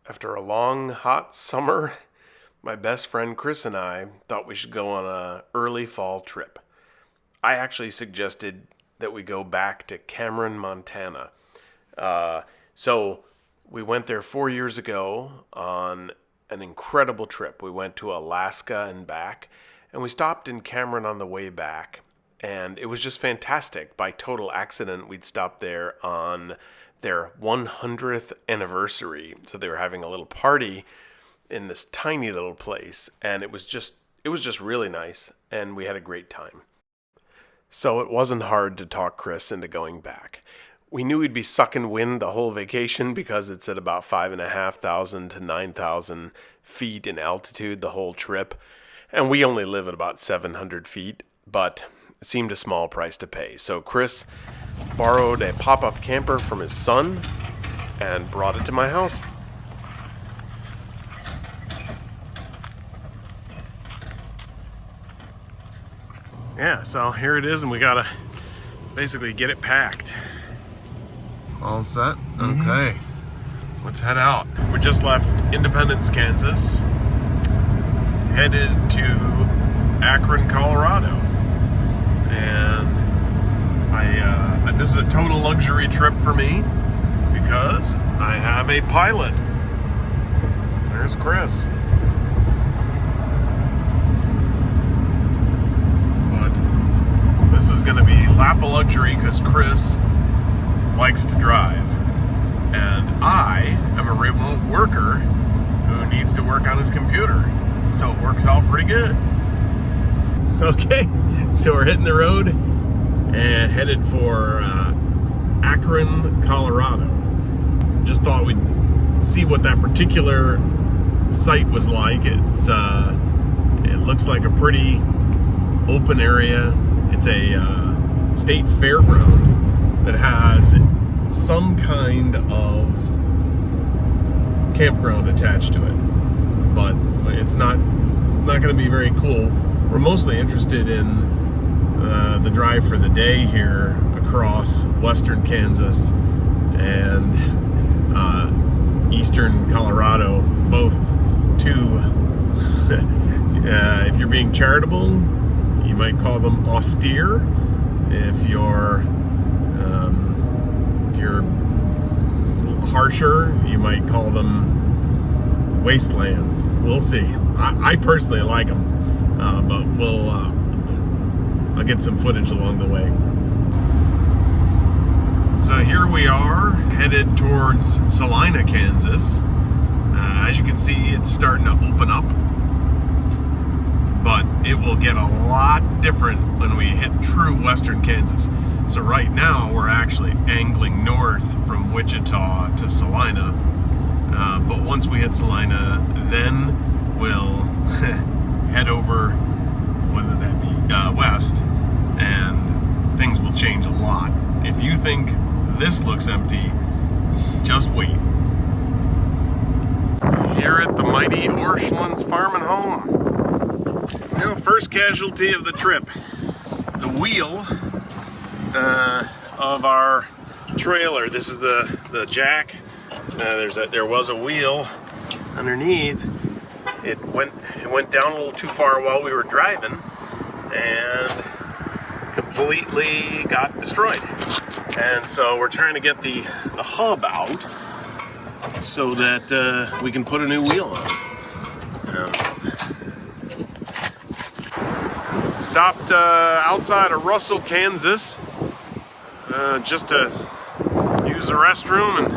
After a long, hot summer, my best friend Chris and I thought we should go on an early fall trip. I actually suggested that we go back to Cameron, Montana. So we went there 4 years ago on an incredible trip. We went to Alaska and back, and we stopped in Cameron on the way back, and it was just fantastic. By total accident, we'd stopped there on their 100th anniversary. So they were having a little party in this tiny little place, and it was just really nice, and we had a great time. So it wasn't hard to talk Chris into going back. We knew we'd be sucking wind the whole vacation because it's at about 5,500 to 9,000 feet in altitude the whole trip, and we only live at about 700 feet, but it seemed a small price to pay. So Chris borrowed a pop-up camper from his son and brought it to my house. Yeah, so here it is, and we gotta basically get it packed. All set? Okay. Let's head out. We just left Independence, Kansas, headed to Akron, Colorado. And this is a total luxury trip for me because I have a pilot. There's Chris. But this is going to be lap of luxury because Chris likes to drive. And I am a remote worker who needs to work on his computer. So it works out pretty good. Okay, so we're hitting the road and headed for Akron, Colorado. Just thought we'd see what that particular site was like. It looks like a pretty open area. It's a state fairground that has some kind of campground attached to it, but it's not going to be very cool. We're mostly interested in the drive for the day here across western Kansas and eastern Colorado, both to, if you're being charitable, you might call them austere. If you're harsher, you might call them wastelands. We'll see. I personally like them, but I'll get some footage along the way. So here we are, headed towards Salina, Kansas. As you can see, it's starting to open up, but it will get a lot different when we hit true western Kansas. So right now, we're actually angling north from Wichita to Salina. But once we hit Salina, then we'll head over, whether that be west, and things will change a lot. If you think this looks empty, just wait. Here at the mighty Orscheln's Farm and Home. First casualty of the trip. The wheel of our trailer. This is the jack. There was a wheel underneath. It went down a little too far while we were driving and completely got destroyed. And so we're trying to get the hub out so that we can put a new wheel on. Stopped outside of Russell, Kansas, just to use the restroom and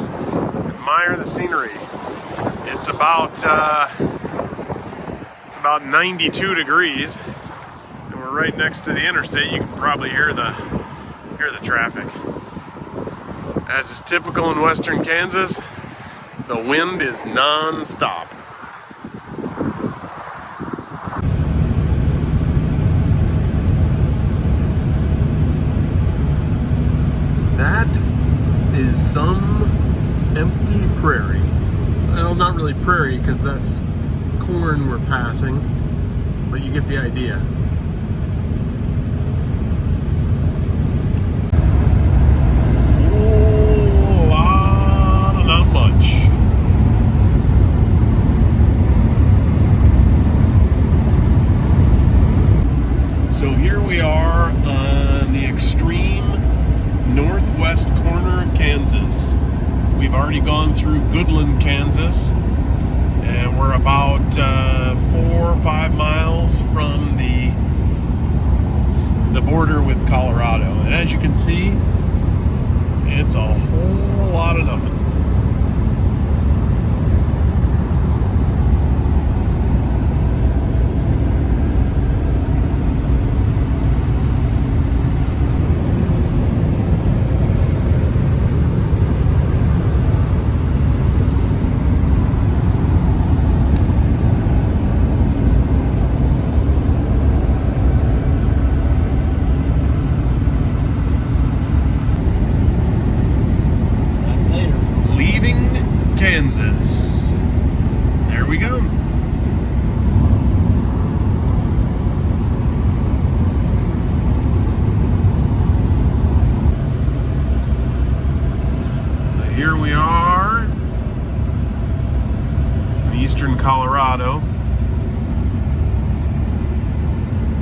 admire the scenery. It's about 92 degrees, and we're right next to the interstate. You can probably hear the traffic. As is typical in western Kansas, the wind is non-stop. That is some empty prairie. Well, not really prairie because that's corn we're passing, but you get the idea. Oh, not much. going through Goodland, Kansas, and we're about 4 or 5 miles from the border with Colorado. And as you can see, it's a whole lot of nothing. Kansas. There we go. Here we are in eastern Colorado.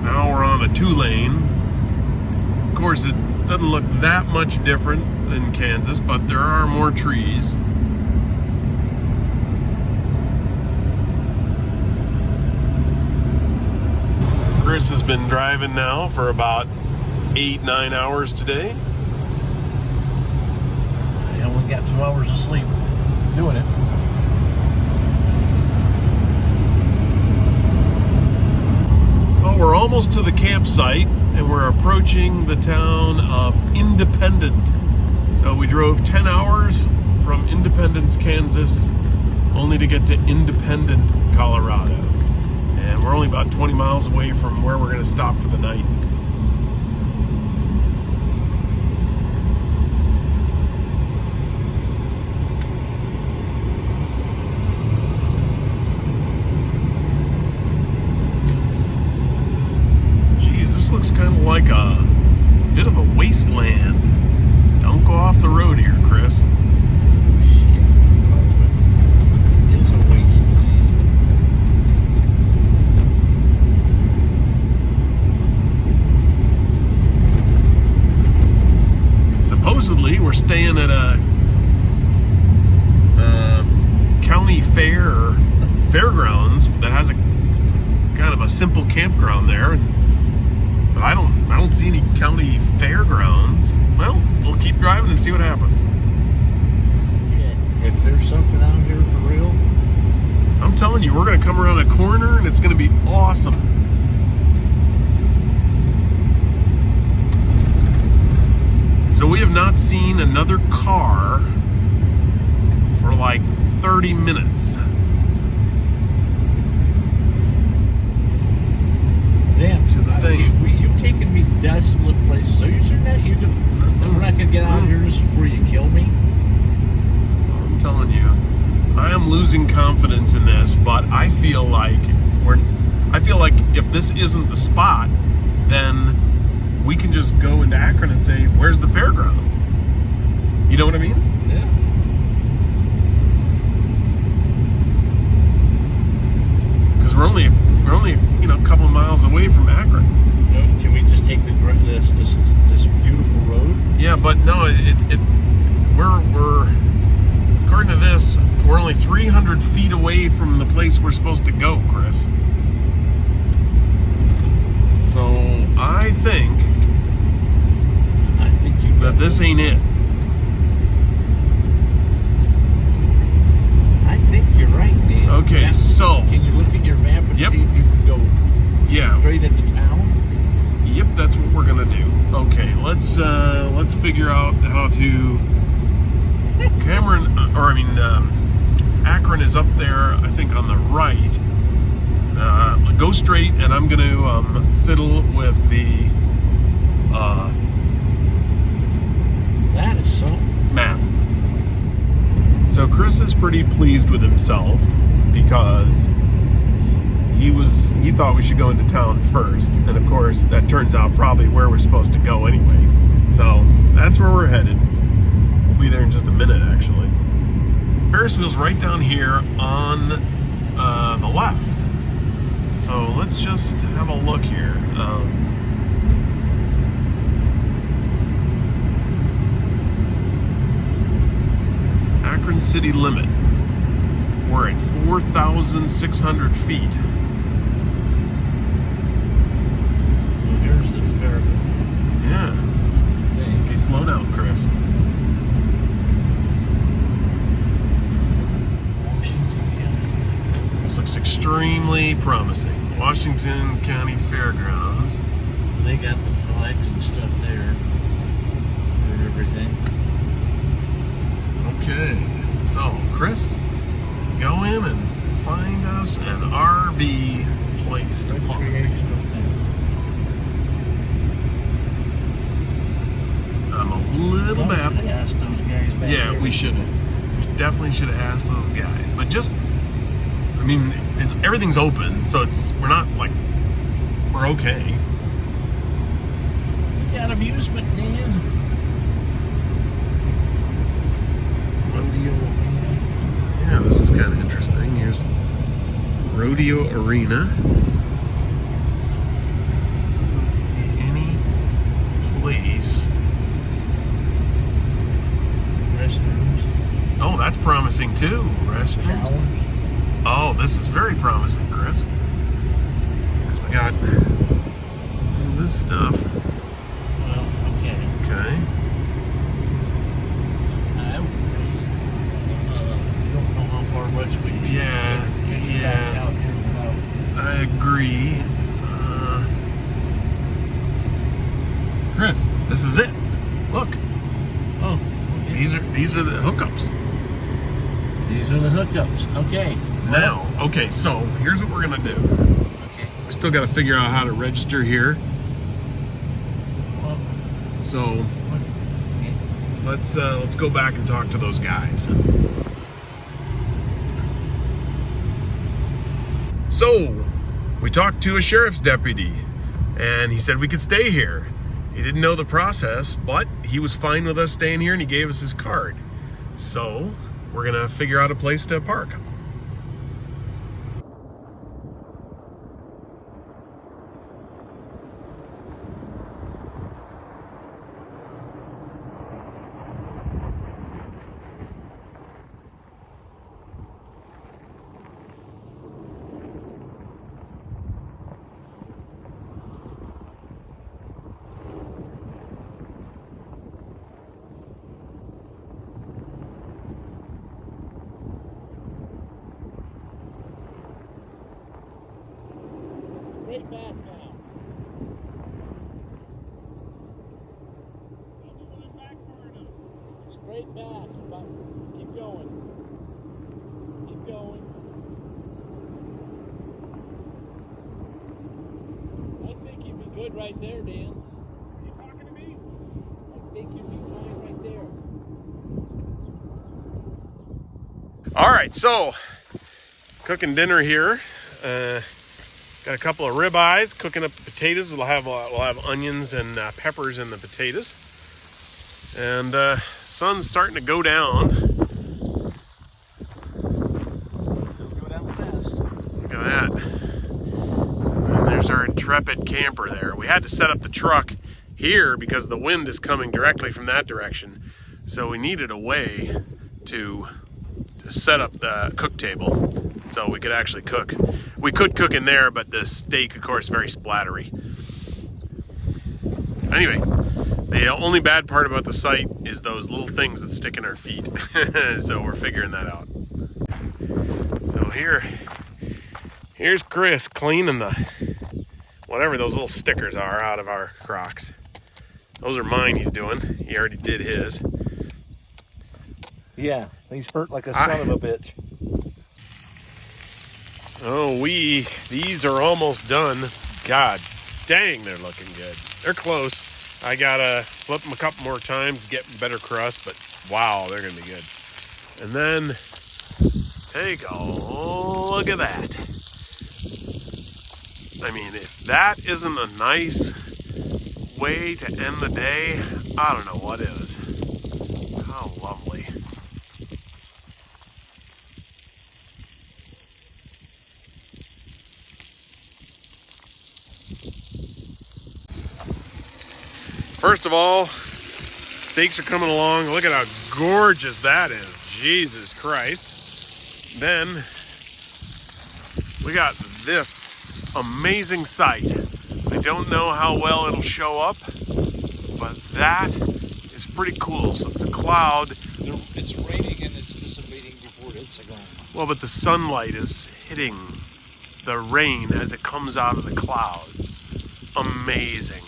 Now we're on a 2-lane. Of course, it doesn't look that much different than Kansas, but there are more trees. Chris has been driving now for about 8-9 hours today. I only got 2 hours of sleep doing it. Well, we're almost to the campsite and we're approaching the town of Independent. So we drove 10 hours from Independence, Kansas, only to get to Independent, Colorado. And we're only about 20 miles away from where we're going to stop for the night. Geez, this looks kind of like a bit of a wasteland. Don't go off the road here, Chris. Supposedly, we're staying at a county fair or fairgrounds that has a kind of a simple campground there, but I don't see any county fairgrounds. Well, we'll keep driving and see what happens. Yeah, if there's something out here for real, I'm telling you, we're going to come around a corner and it's going to be awesome. So we have not seen another car for like 30 minutes. Then to the thing. You've taken me desolate places. Are you sure that we're not gonna get out here just before you kill me? I'm telling you, I am losing confidence in this, but I feel like if this isn't the spot, then we can just go into Akron and say, where's the fairgrounds? You know what I mean? Yeah. Because we're only a couple of miles away from Akron. Can we just take this beautiful road? Yeah, but no, we're according to this, we're only 300 feet away from the place we're supposed to go, Chris. So I think that this ain't it. I think you're right, man. Okay, now, so can you look at your map and Yep. see if you can go straight into town? Yep, that's what we're gonna do. Okay, let's figure out how to. Akron is up there, I think, on the right. Go straight, and I'm going to fiddle with the that is so map. So Chris is pretty pleased with himself because he thought we should go into town first, and of course that turns out probably where we're supposed to go anyway. So that's where we're headed. We'll be there in just a minute, actually. Ferris wheel's right down here on the left. So let's just have a look here. Akron city limit. We're at 4,600 feet. Well, here's the fairground. Yeah. Okay, slow down, Chris. Washington County. This looks extremely promising. Washington County Fairgrounds. They got the flags and stuff there for everything. Okay, so Chris, go in and find us an RV place to park. I'm a little baffled. Ask those guys back Yeah, there. we should have. We definitely should have asked those guys. But just, I mean, everything's open, so we're not like, we're okay. We got amusement, Dan. Rodeo. Yeah, this is kind of interesting. Here's Rodeo Arena. Still don't see any place. Restrooms. Oh, that's promising too. Restrooms. Showers. Oh, this is very promising, Chris. Because we got all this stuff. Well, okay. Okay. You don't know how far west we need. Yeah, Get you yeah. back out here without. I agree. Chris, this is it. Look, Oh, okay. these are the hookups. These are the hookups. Okay. Now, okay, so here's what we're gonna do. Okay. We still got to figure out how to register here. Well, So okay. let's go back and talk to those guys. So we talked to a sheriff's deputy, and he said we could stay here. He didn't know the process, but he was fine with us staying here, and he gave us his card. So we're gonna figure out a place to park. Straight back now. Straight back. But keep going. Keep going. I think you'd be good right there, Dan. You talking to me? I think you'd be fine right there. All right, so cooking dinner here. Got a couple of ribeyes, cooking up potatoes. We'll have onions and peppers in the potatoes. And sun's starting to go down. Go down fast. Look at that. And there's our intrepid camper there. We had to set up the truck here because the wind is coming directly from that direction. So we needed a way to set up the cook table so we could actually cook. We could cook in there, but the steak, of course, is very splattery. Anyway, the only bad part about the site is those little things that stick in our feet. So we're figuring that out. So here's Chris cleaning the whatever those little stickers are out of our Crocs. Those are mine he's doing. He already did his. Yeah, he's hurt like a son of a bitch. Oh, these are almost done. God dang, they're looking good. They're close. I gotta flip them a couple more times to get better crust, but wow, they're gonna be good. And then take a look at that. I mean, if that isn't a nice way to end the day, I don't know what is. How lovely. First of all, steaks are coming along. Look at how gorgeous that is. Jesus Christ. Then we got this amazing sight. I don't know how well it'll show up, but that is pretty cool. So it's a cloud. It's raining and it's dissipating before it hits the ground. Well, but the sunlight is hitting the rain as it comes out of the clouds. Amazing.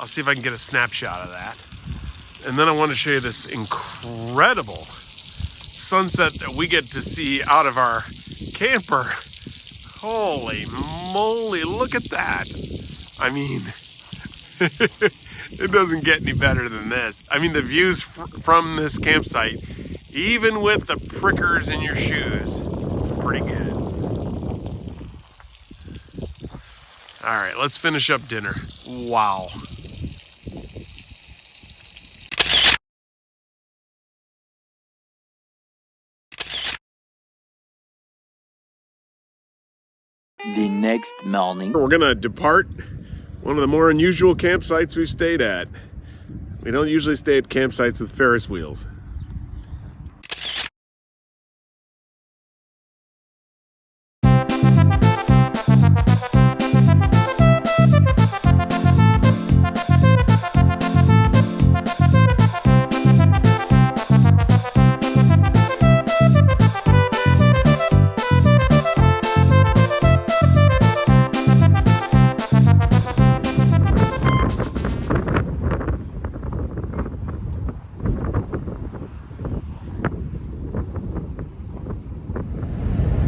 I'll see if I can get a snapshot of that. And then I want to show you this incredible sunset that we get to see out of our camper. Holy moly, look at that. I mean, it doesn't get any better than this. I mean, the views from this campsite, even with the prickers in your shoes, is pretty good. All right, let's finish up dinner. Wow. The next morning. We're gonna depart one of the more unusual campsites we've stayed at. We don't usually stay at campsites with Ferris wheels.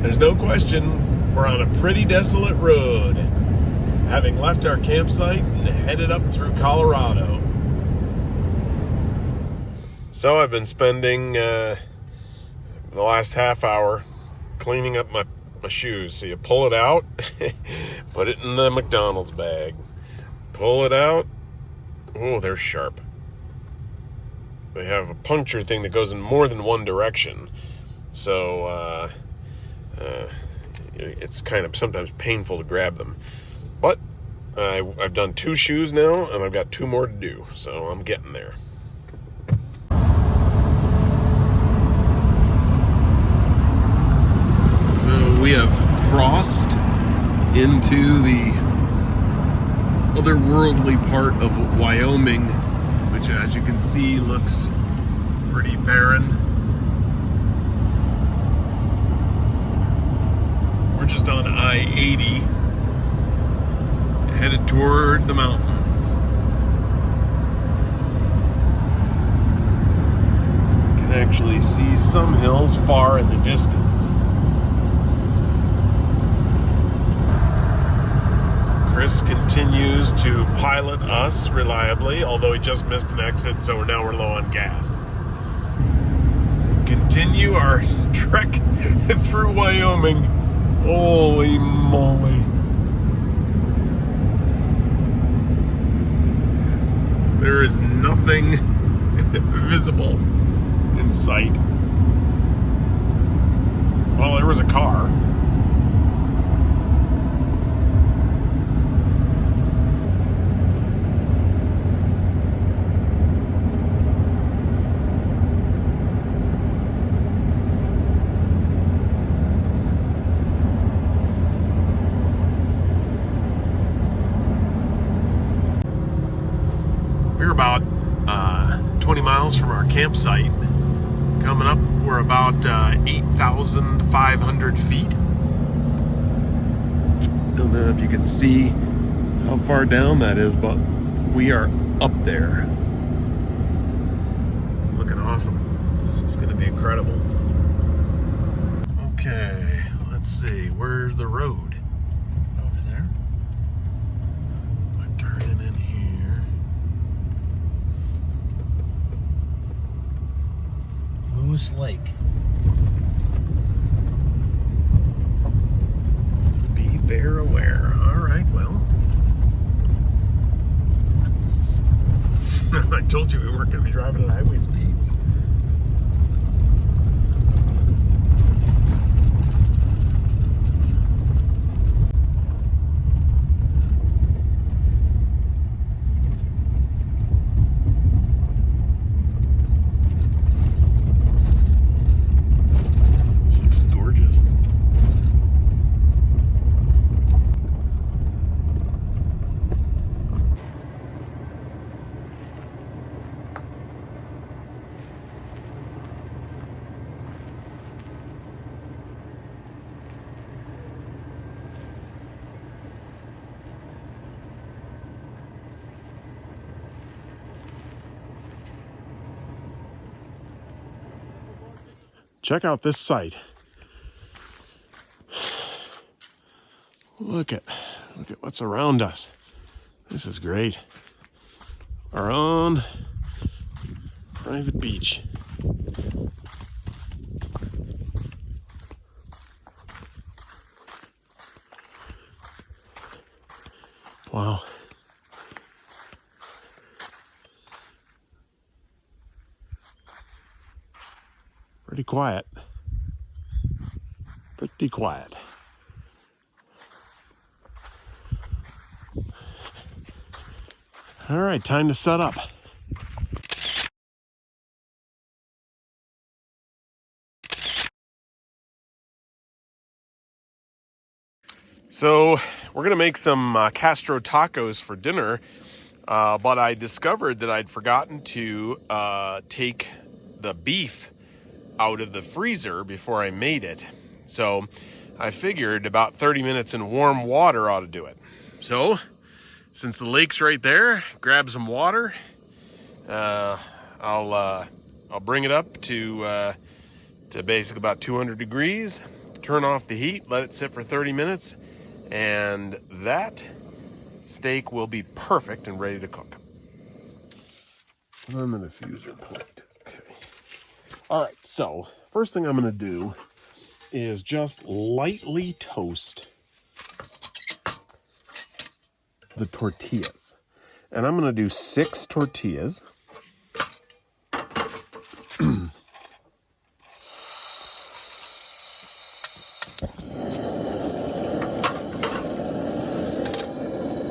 There's no question we're on a pretty desolate road, having left our campsite and headed up through Colorado. So I've been spending the last half hour cleaning up my shoes. So you pull it out, put it in the McDonald's bag, pull it out. Oh, they're sharp. They have a puncture thing that goes in more than one direction. So it's kind of sometimes painful to grab them. But I've done 2 shoes now, and I've got 2 more to do. So I'm getting there. So we have crossed into the otherworldly part of Wyoming, which, as you can see, looks pretty barren. We're just on I-80, headed toward the mountains. You can actually see some hills far in the distance. Chris continues to pilot us reliably, although he just missed an exit, so now we're low on gas. Continue our trek through Wyoming. Holy moly. There is nothing visible in sight. Well, there was a car. We're about 20 miles from our campsite. Coming up, we're about 8,500 feet. Don't know if you can see how far down that is, but we are up there. It's looking awesome. This is going to be incredible. Okay, let's see. Where's the road? Over there. We're turning in here. Moose Lake. Be bear aware. All right, well. I told you we weren't going to be driving at highway speeds. check out this site. Look at what's around us. This is great. Our own private beach. Wow. Pretty quiet. Pretty quiet. All right, time to set up. So we're gonna make some Castro tacos for dinner, but I discovered that I'd forgotten to take the beef out of the freezer before I made it. So I figured about 30 minutes in warm water ought to do it. So since the lake's right there, grab some water. I'll bring it up to basically about 200 degrees, turn off the heat, let it sit for 30 minutes, and that steak will be perfect and ready to cook. On the diffuser point. Okay. All right, so first thing I'm going to do is just lightly toast the tortillas. And I'm going to do 6 tortillas.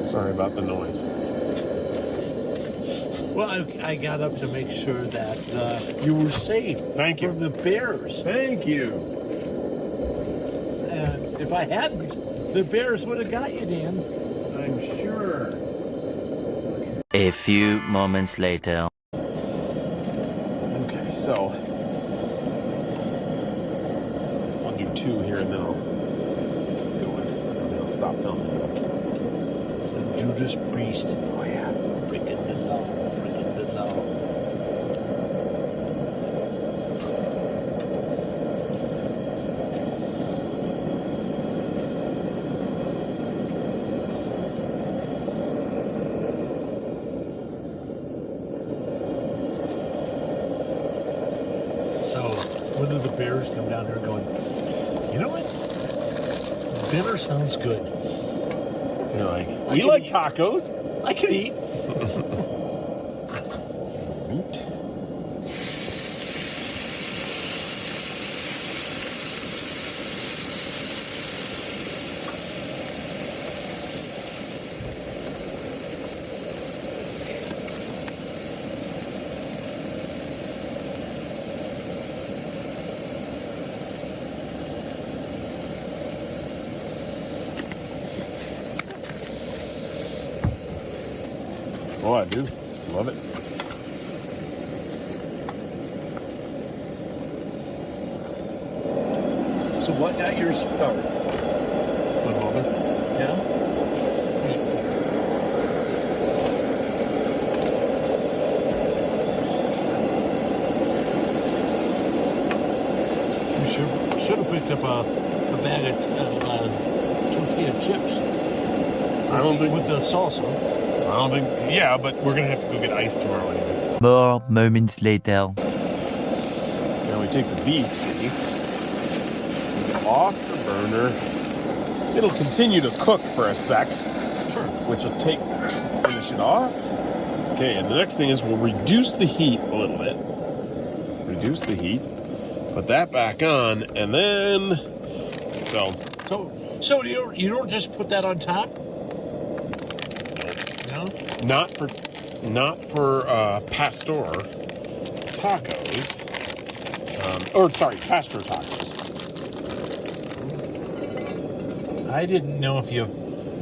Sorry about the noise. Well, I got up to make sure that you were safe. Thank you. From the bears. Thank you. And if I hadn't, the bears would have got you, Dan. I'm sure. A few moments later. Okay, so I'll do 2 here and then I'll go in and then I'll stop filming. Judas Priest. Oh yeah. Breaking the law. Breaking the law. So, when do the bears come down here going, you know what? Dinner sounds good. You're like, I we can like eat. tacos. I can eat. Meat. Oh, I do. Love it. So what got your start? My mother. Yeah? You should have picked up a bag of tortilla chips. I don't think. With the salsa. I don't think. Yeah, but we're gonna have to go get ice tomorrow anyway. More moments later. Now we take the beef, see, take it off the burner. It'll continue to cook for a sec, which will finish it off. Okay, and the next thing is we'll reduce the heat a little bit. Reduce the heat, put that back on, and then So you don't just put that on top? No? not for pastor tacos, pastor tacos. I didn't know if you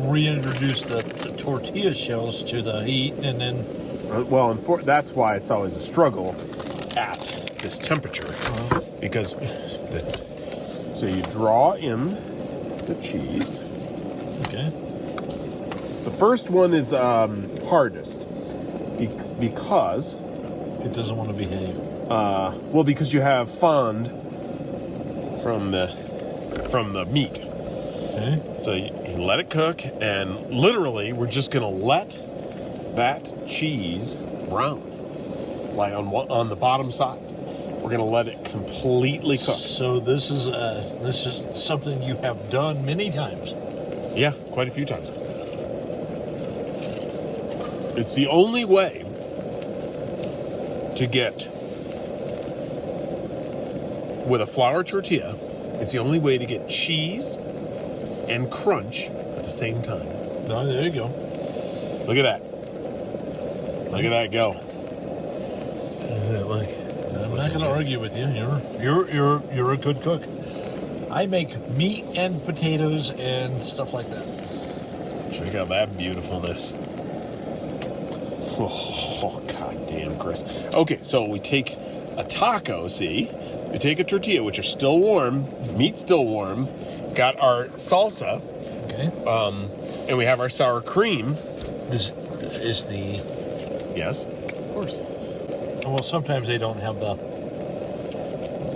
reintroduced the tortilla shells to the heat and then... Well, that's why it's always a struggle at this temperature, because so you draw in the cheese. Okay. The first one is hardest because It doesn't want to behave. because you have fond from the meat. Okay. So you let it cook, and literally we're just gonna let that cheese brown, like on the bottom side. We're gonna let it completely cook. So this is something you have done many times. Yeah, quite a few times. It's the only way to get, with a flour tortilla, it's the only way to get cheese and crunch at the same time. No, there you go. Look at that. Look at that go. I'm not going to argue with you. You're a good cook. I make meat and potatoes and stuff like that. Check out that beautifulness. Oh, goddamn, Chris. Okay, so we take a taco, see? We take a tortilla, which are still warm, meat's still warm, got our salsa, Okay. and we have our sour cream. This is the... Yes, of course. Well, sometimes they don't have the...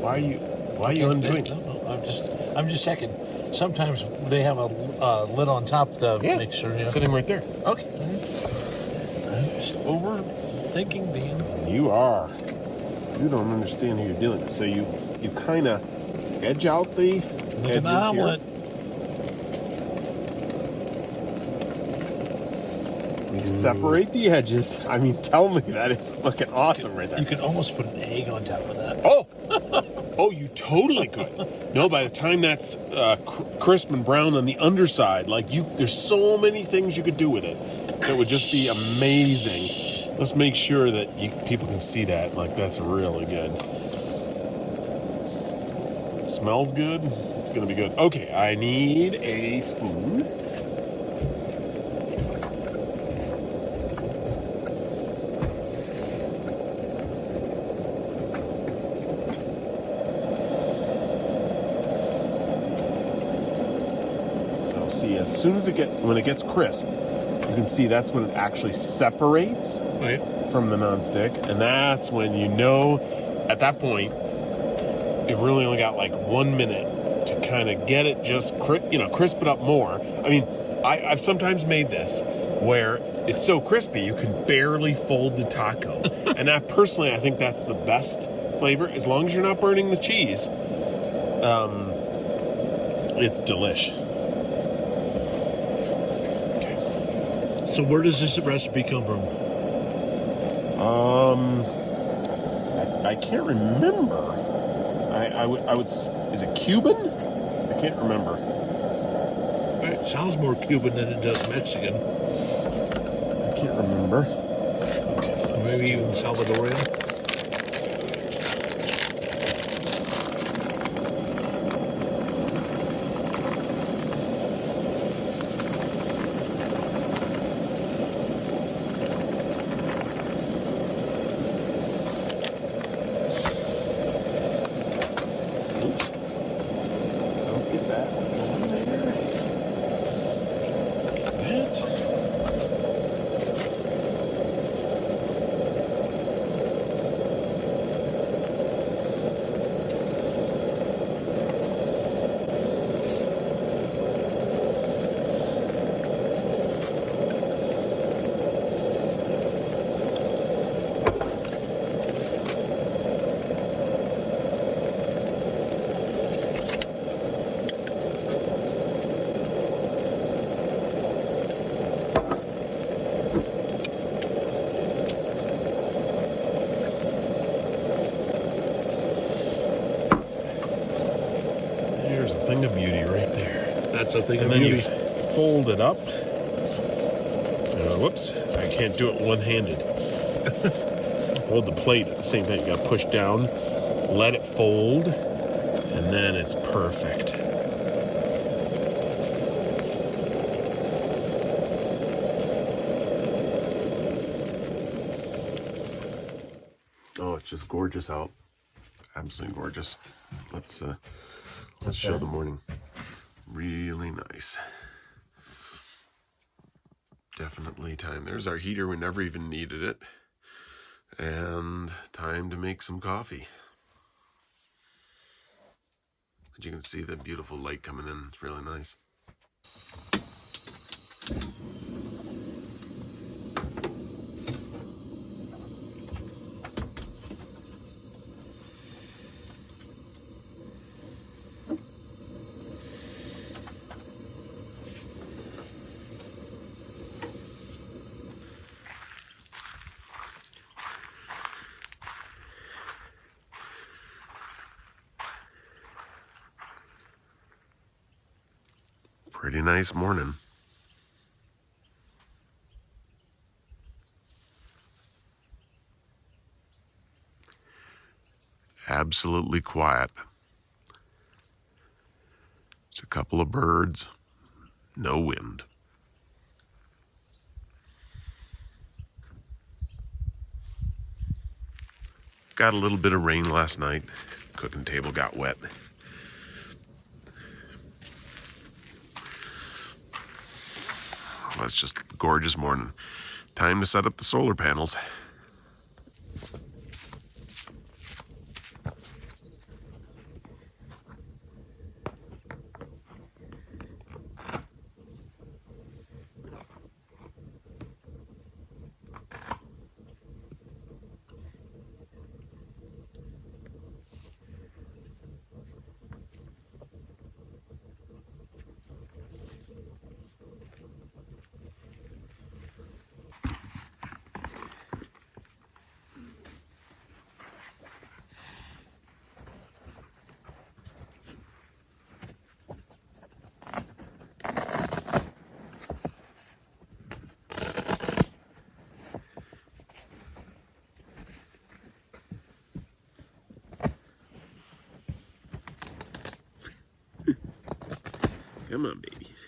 Why are you undoing? No, I'm just checking. Sometimes they have a lid on top to make sure. It's sitting right there. Okay. I'm just overthinking, Dan. You are. You don't understand who you're dealing with. So you kind of edge out the Look at edges the omelet. here. You separate the edges. I mean, tell me that is looking awesome right there. You can almost put an egg on top of that. Oh! Oh, you totally could. No, by the time that's crisp and brown on the underside, there's so many things you could do with it that would just be amazing. Let's make sure that people can see that. That's really good. Smells good. It's gonna be good. Okay, I need a spoon. As soon as when it gets crisp, you can see that's when it actually separates from the nonstick, and that's when you know, at that point, you've really only got 1 minute to kind of get it just crisp it up more. I mean, I've sometimes made this where it's so crispy you can barely fold the taco, and that personally I think that's the best flavor. As long as you're not burning the cheese, it's delish. So where does this recipe come from? I can't remember. I would. Is it Cuban? I can't remember. It sounds more Cuban than it does Mexican. I can't remember. Okay, Maybe even Salvadorian. Thing of beauty right there. That's a thing And of then beauty. you fold it up. Whoops, I can't do it one-handed. Hold the plate at the same time. You got to push down, let it fold, and then it's perfect. Oh, it's just gorgeous out. Absolutely gorgeous. Let's show the morning. Really nice. Definitely time. There's our heater. We never even needed it. And time to make some coffee. But you can see the beautiful light coming in. It's really nice. Pretty nice morning. Absolutely quiet. Just a couple of birds, no wind. Got a little bit of rain last night. Cooking table got wet. Well, it's just a gorgeous morning. Time to set up the solar panels. Come on, babies.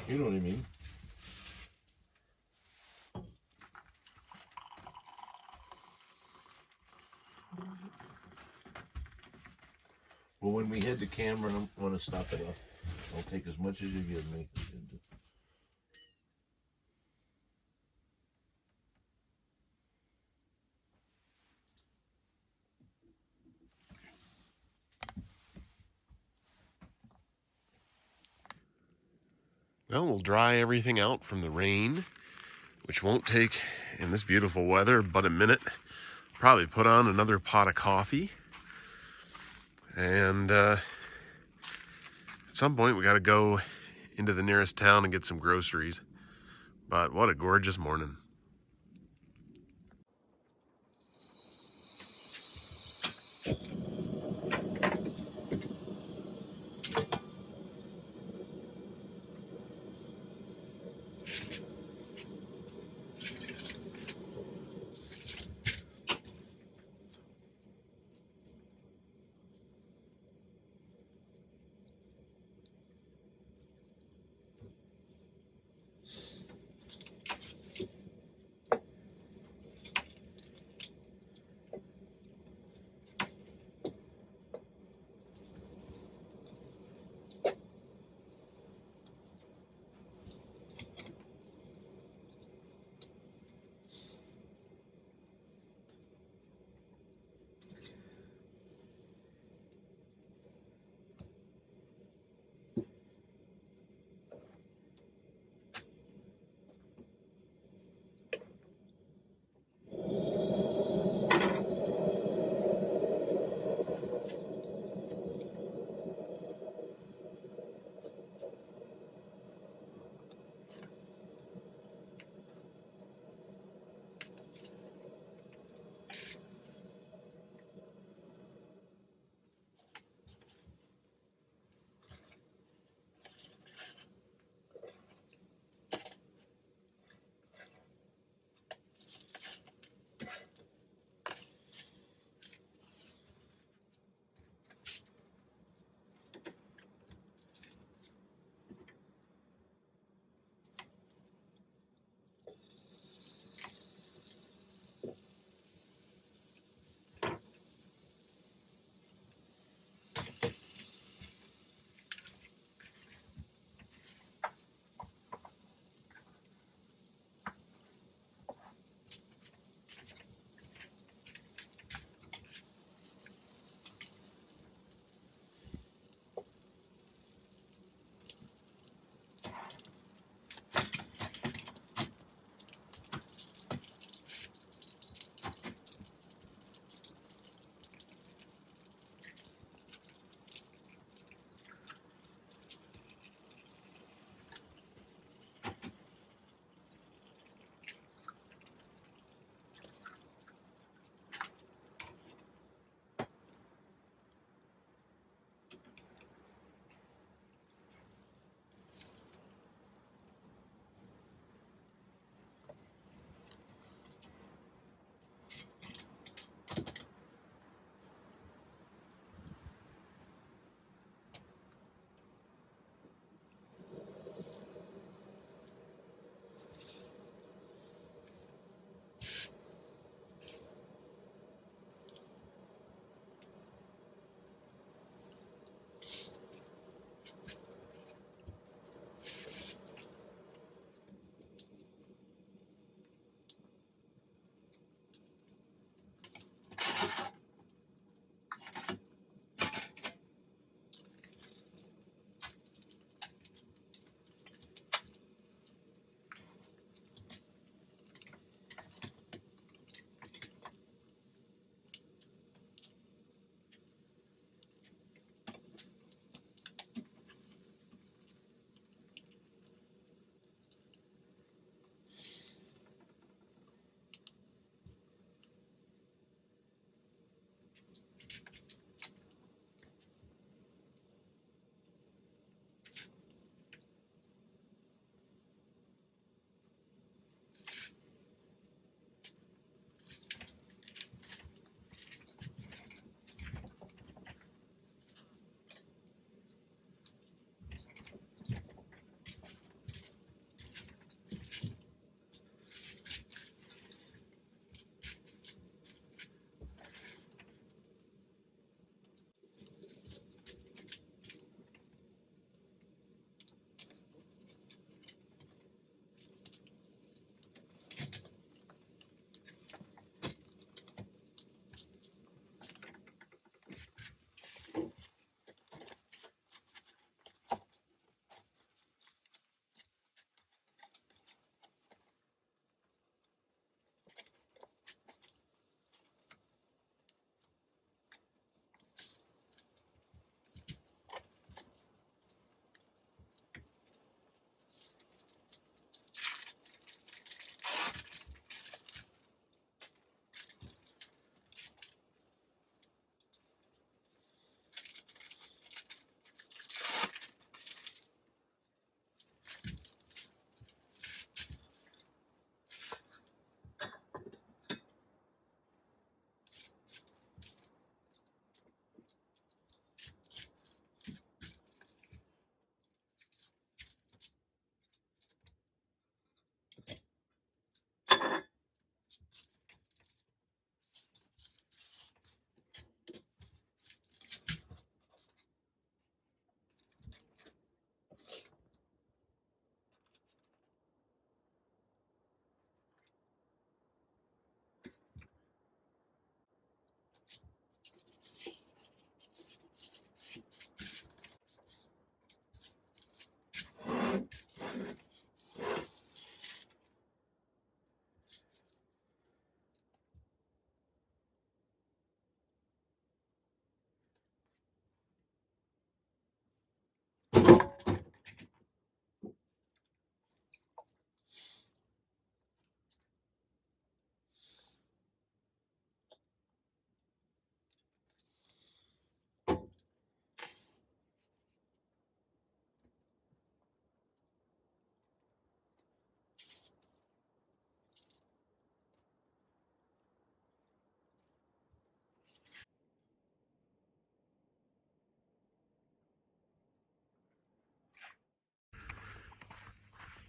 You know what I mean? Well, when we head to Cameron, I want to stop at I'll take as much as you give me. Well, we'll dry everything out from the rain, which won't take, in this beautiful weather, but a minute. Probably put on another pot of coffee. And at some point, we got to go into the nearest town and get some groceries. But what a gorgeous morning.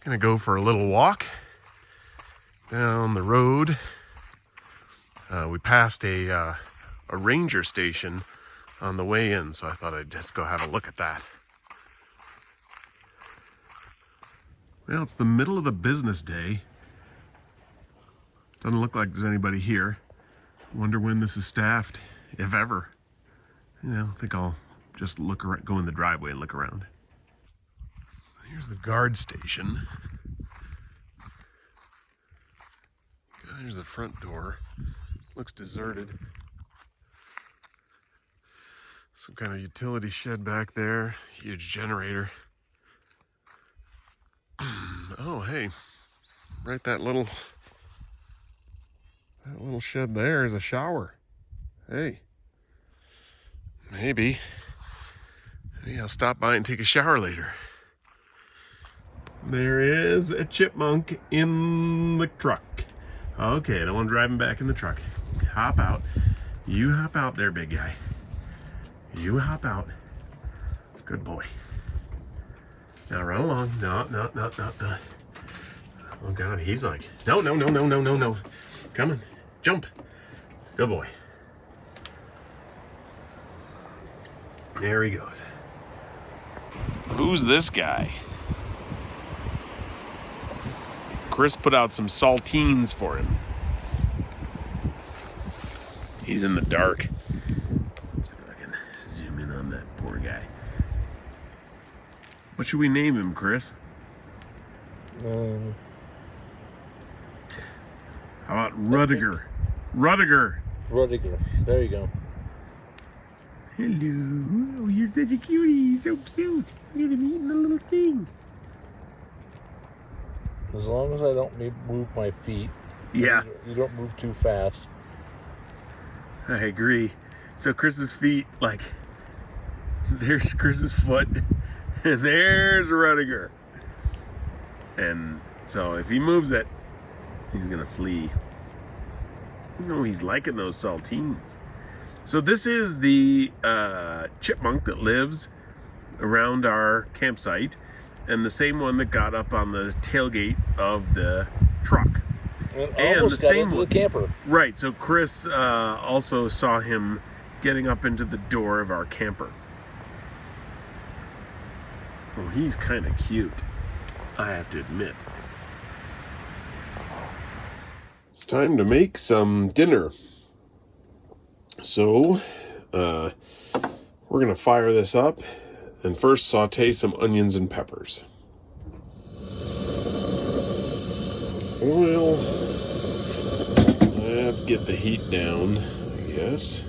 Gonna go for a little walk down the road. We passed a ranger station on the way in, so I thought I'd just go have a look at that. Well, it's the middle of the business day. Doesn't look like there's anybody here. Wonder when this is staffed, if ever. I think I'll just look around, go in the driveway and look around. Here's the guard station. There's the front door. Looks deserted. Some kind of utility shed back there. Huge generator. Oh, hey. Right, that little shed there is a shower. Hey. Maybe I'll stop by and take a shower later. There is a chipmunk in the truck. Okay, I don't want to drive him back in the truck. Hop out. You hop out there, big guy. You hop out. Good boy. Now run along. No. Oh God, he's like, no. Come on, jump. Good boy. There he goes. Who's this guy? Chris put out some saltines for him. He's in the dark. Let's see if I can zoom in on that poor guy. What should we name him, Chris? How about Rudiger? Rudiger. There you go. Hello. Oh, you're such a cutie. So cute. Look at him eating a little thing. As long as I don't move my feet. Yeah. You don't move too fast. I agree. So Chris's feet, like, there's Chris's foot, and there's Rudiger. And so if he moves it, he's gonna flee. He's liking those saltines. So this is the chipmunk that lives around our campsite, and the same one that got up on the tailgate of the truck. And the same one. The camper. Right, so Chris also saw him getting up into the door of our camper. Oh, he's kind of cute, I have to admit. It's time to make some dinner. So, we're going to fire this up and first saute some onions and peppers. Oil. Let's get the heat down, I guess.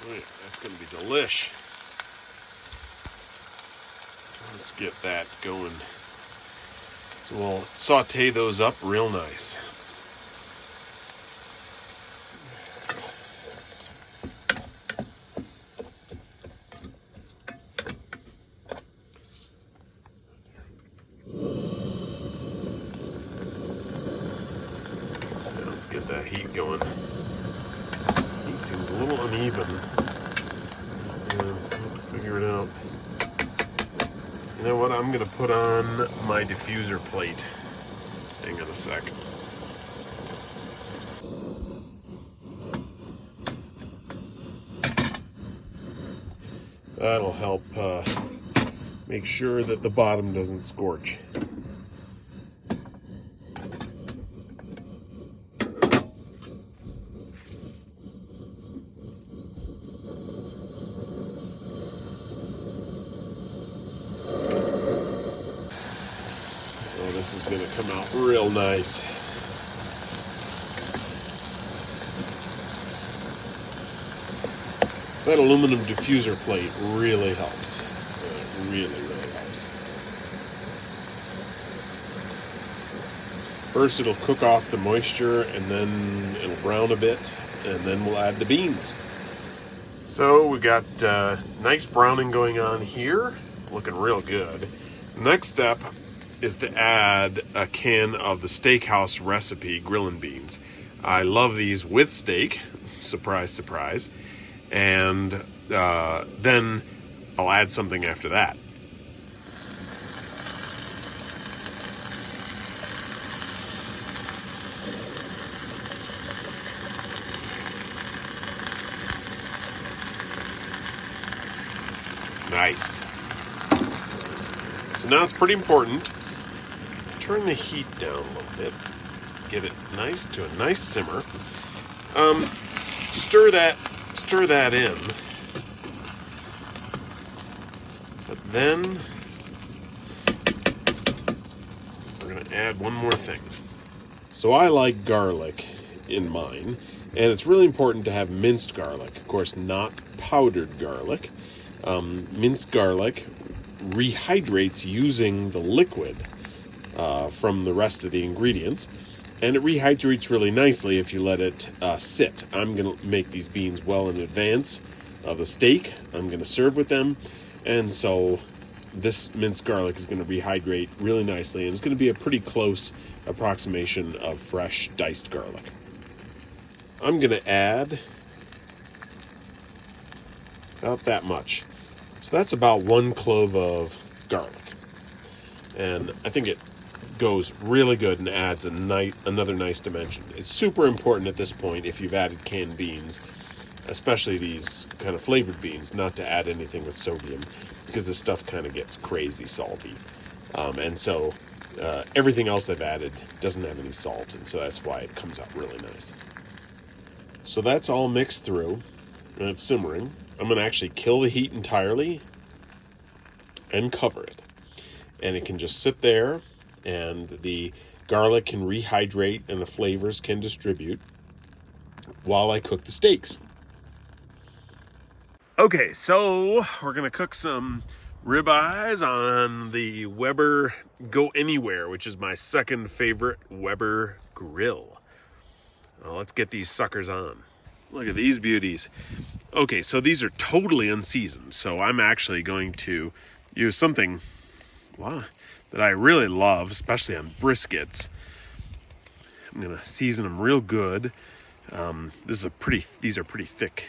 Oh yeah, that's going to be delish. Let's get that going. So we'll saute those up real nice. Let's get that heat going. Heat seems a little uneven. We'll figure it out. You know what? I'm going to put on my diffuser plate. Hang on a second. That'll help make sure that the bottom doesn't scorch. This is going to come out real nice. That aluminum diffuser plate really helps. It really helps. First it'll cook off the moisture and then it'll brown a bit and then we'll add the beans. So we got nice browning going on here. Looking real good. Next step is to add a can of the steakhouse recipe grillin' beans. I love these with steak, surprise, surprise. and then I'll add something after that. Nice. So now it's pretty important. Turn the heat down a little bit. Get it nice to a nice simmer. Stir that in. But then we're going to add one more thing. So I like garlic in mine, and it's really important to have minced garlic. Of course, not powdered garlic. Minced garlic rehydrates using the liquid from the rest of the ingredients, and it rehydrates really nicely if you let it sit. I'm going to make these beans well in advance of the steak. I'm going to serve with them, and so this minced garlic is going to rehydrate really nicely, and it's going to be a pretty close approximation of fresh diced garlic. I'm going to add about that much. So that's about 1 clove of garlic. And I think it goes really good and adds another nice dimension. It's super important at this point, if you've added canned beans, especially these kind of flavored beans, not to add anything with sodium, because this stuff kind of gets crazy salty. And so everything else I've added doesn't have any salt, and so that's why it comes out really nice. So that's all mixed through, and it's simmering. I'm going to actually kill the heat entirely and cover it. And it can just sit there, and the garlic can rehydrate and the flavors can distribute while I cook the steaks. Okay, so we're going to cook some ribeyes on the Weber Go Anywhere, which is my second favorite Weber grill. Well, let's get these suckers on. Look at these beauties. Okay, so these are totally unseasoned, so I'm actually going to use something that I really love, especially on briskets. I'm going to season them real good. These are pretty thick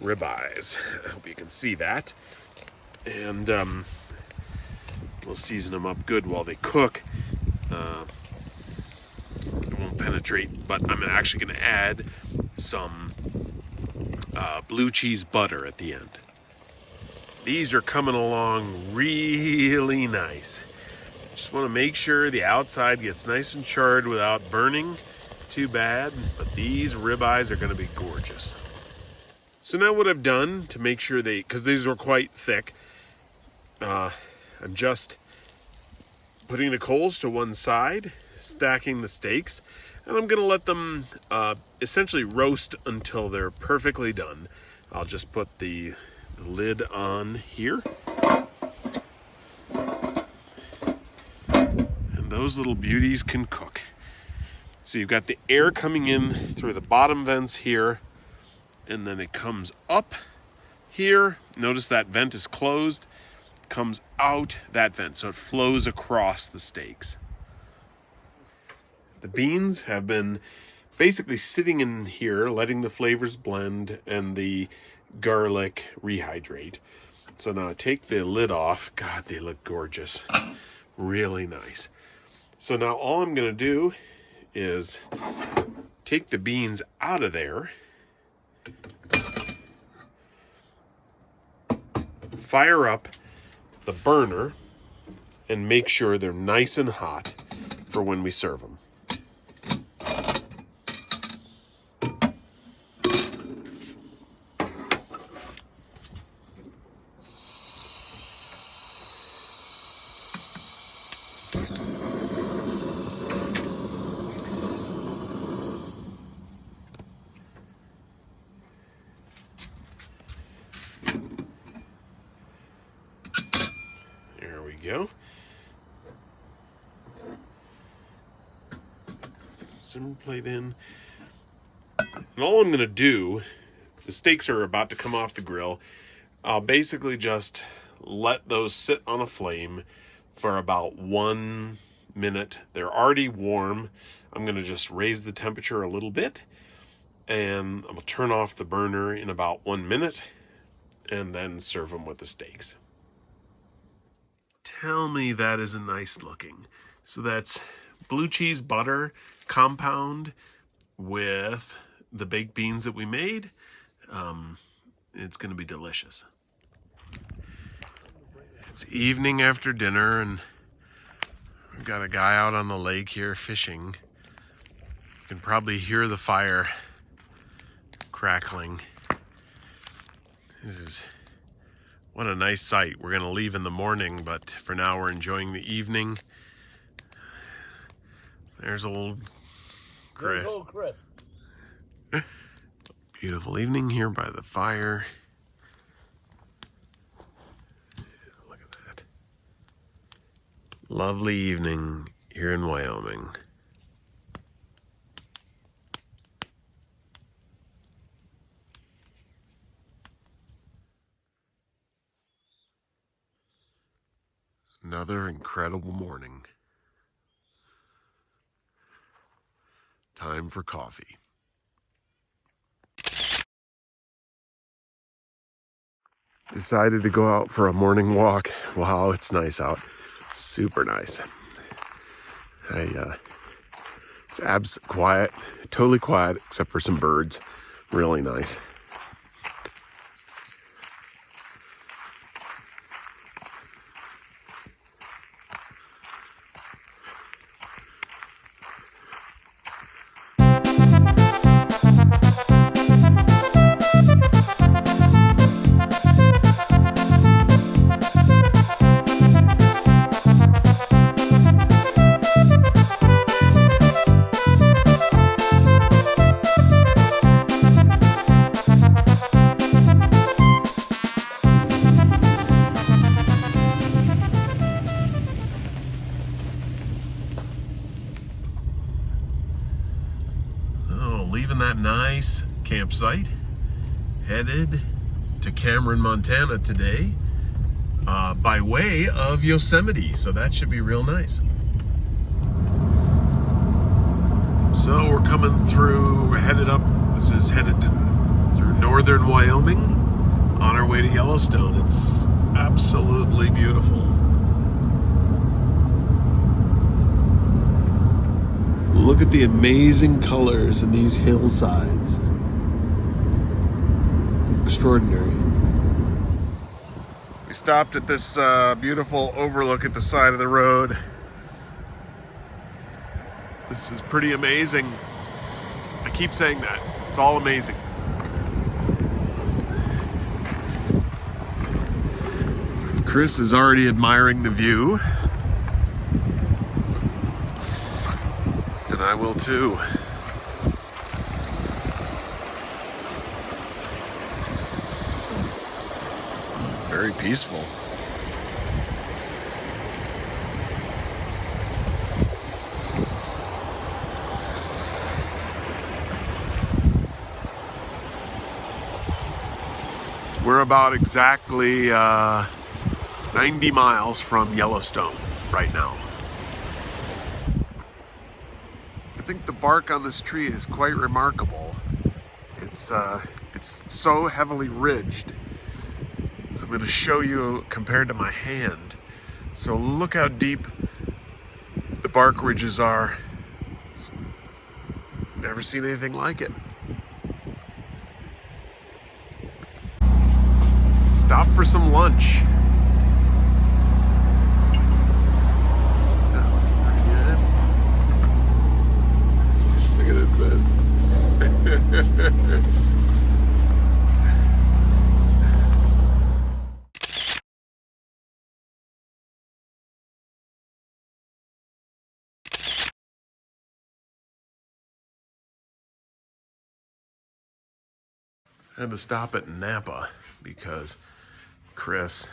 ribeyes. I hope you can see that. And we'll season them up good while they cook. It won't penetrate, but I'm actually going to add some blue cheese butter at the end. These are coming along really nice. Just want to make sure the outside gets nice and charred without burning too bad, but these ribeyes are going to be gorgeous. So now what I've done to make sure because these were quite thick, I'm just putting the coals to one side, stacking the steaks, and I'm going to let them essentially roast until they're perfectly done. I'll just put the lid on here. And those little beauties can cook. So you've got the air coming in through the bottom vents here, and then it comes up here. Notice that vent is closed, comes out that vent, so it flows across the steaks. The beans have been basically sitting in here, letting the flavors blend and the garlic rehydrate. So now I take the lid off. God, they look gorgeous. Really nice. So now all I'm going to do is take the beans out of there, fire up the burner, and make sure they're nice and hot for when we serve them. There we go. Simmer plate in. And all I'm going to do, the steaks are about to come off the grill. I'll basically just let those sit on a flame for about 1 minute. They're already warm. I'm going to just raise the temperature a little bit and I'm gonna turn off the burner in about 1 minute and then serve them with the steaks. Tell me that isn't nice looking. So that's blue cheese butter compound with the baked beans that we made. It's gonna be delicious. It's evening after dinner and we've got a guy out on the lake here fishing. You can probably hear the fire crackling. What a nice sight. We're gonna leave in the morning, but for now we're enjoying the evening. There's old Chris. There's old Chris. Beautiful evening here by the fire. Look at that. Lovely evening here in Wyoming. Another incredible morning. Time for coffee. Decided to go out for a morning walk. Wow, it's nice out. Super nice. It's quiet, totally quiet except for some birds. Really nice. Leaving that nice campsite, headed to Cameron, Montana today by way of Yosemite, so that should be real nice. So we're coming through, this is headed through northern Wyoming on our way to Yellowstone. It's absolutely beautiful. Look at the amazing colors in these hillsides. Extraordinary. We stopped at this beautiful overlook at the side of the road. This is pretty amazing. I keep saying that. It's all amazing. Chris is already admiring the view. And I will too. Very peaceful. We're about exactly 90 miles from Yellowstone right now. I think the bark on this tree is quite remarkable. It's so heavily ridged. I'm going to show you compared to my hand. So look how deep the bark ridges are. Never seen anything like it. Stop for some lunch. That looks pretty good. Look at it, it says. I had to stop at Napa because Chris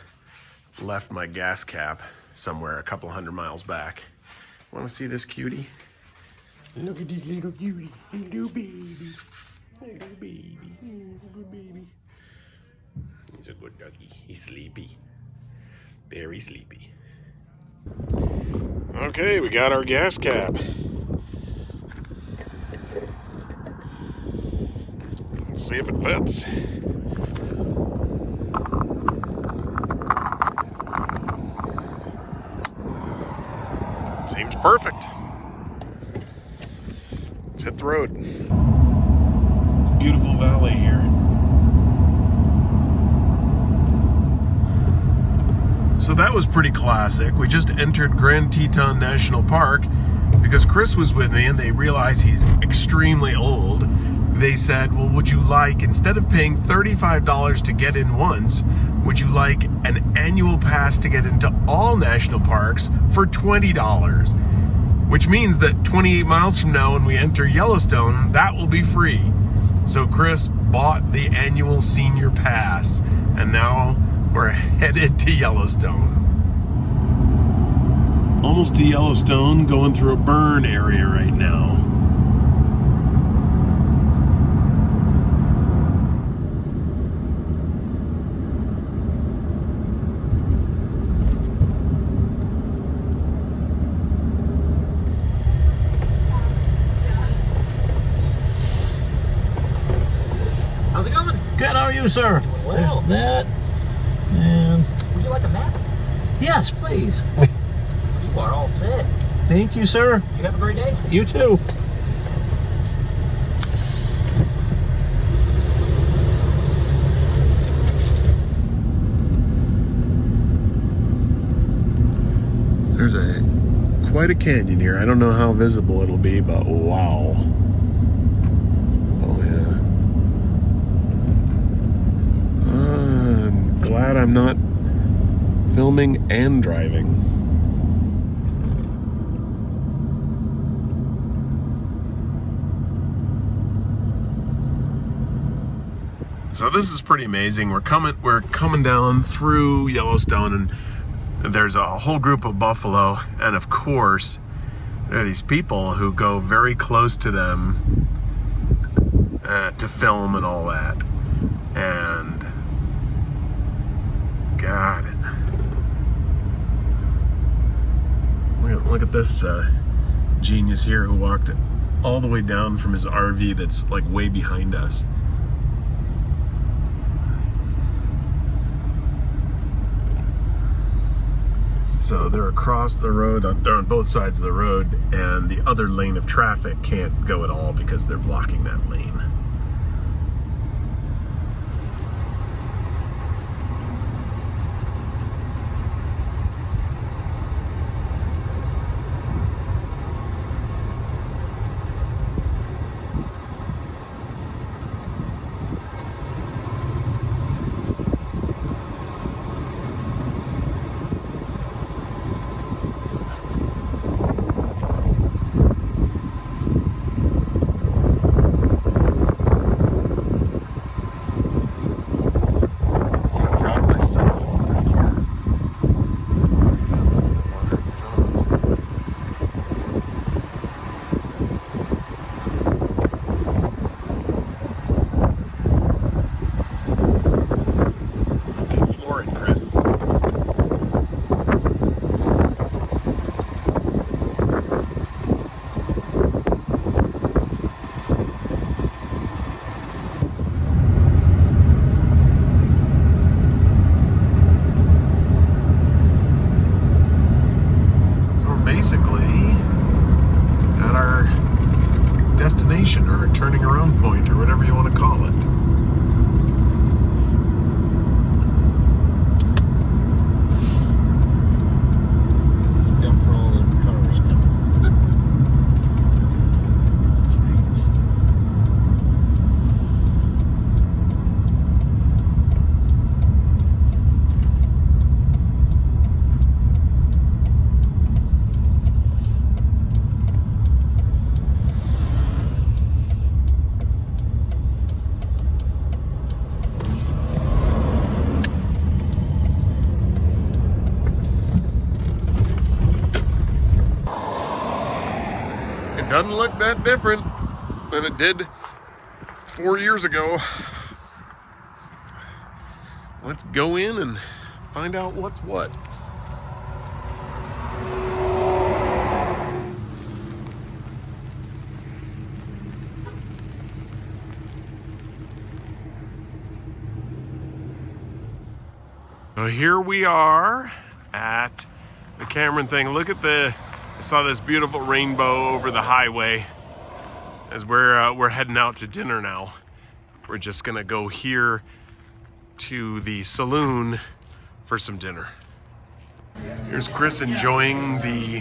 left my gas cap somewhere a couple hundred miles back. Want to see this cutie? Look at this little cutie, little baby, little baby, little baby. He's a good doggy. He's sleepy, very sleepy. Okay, we got our gas cap. see if it fits. Seems perfect. Let's hit the road. It's a beautiful valley here. So that was pretty classic. We just entered Grand Teton National Park because Chris was with me and they realized he's extremely old. They said, well, would you like, instead of paying $35 to get in once, would you like an annual pass to get into all national parks for $20? Which means that 28 miles from now when we enter Yellowstone, that will be free. So Chris bought the annual senior pass and now we're headed to Yellowstone. Almost to Yellowstone, going through a burn area right now. How's it going? Good, how are you, sir? Well. There's that. And Would you like a map? yes, please. You are all set. Thank you, sir. You have a great day. You too. There's quite a canyon here. I don't know how visible it'll be, but wow. Oh yeah. I'm glad I'm not filming and driving. So this is pretty amazing. We're coming down through Yellowstone, and there's a whole group of buffalo, and of course there are these people who go very close to them to film and all that. And God, look at this genius here who walked all the way down from his RV that's like way behind us. So they're across the road, they're on both sides of the road, and the other lane of traffic can't go at all because they're blocking that lane. Basically at our destination, or a turning around point, or whatever you want to call it. Yeah, for all the cars coming. It doesn't look that different than it did 4 years ago. Let's go in and find out what's what. So here we are at the Cameron thing. Look at I saw this beautiful rainbow over the highway as we're heading out to dinner now. We're just gonna go here to the saloon for some dinner. Here's Chris enjoying the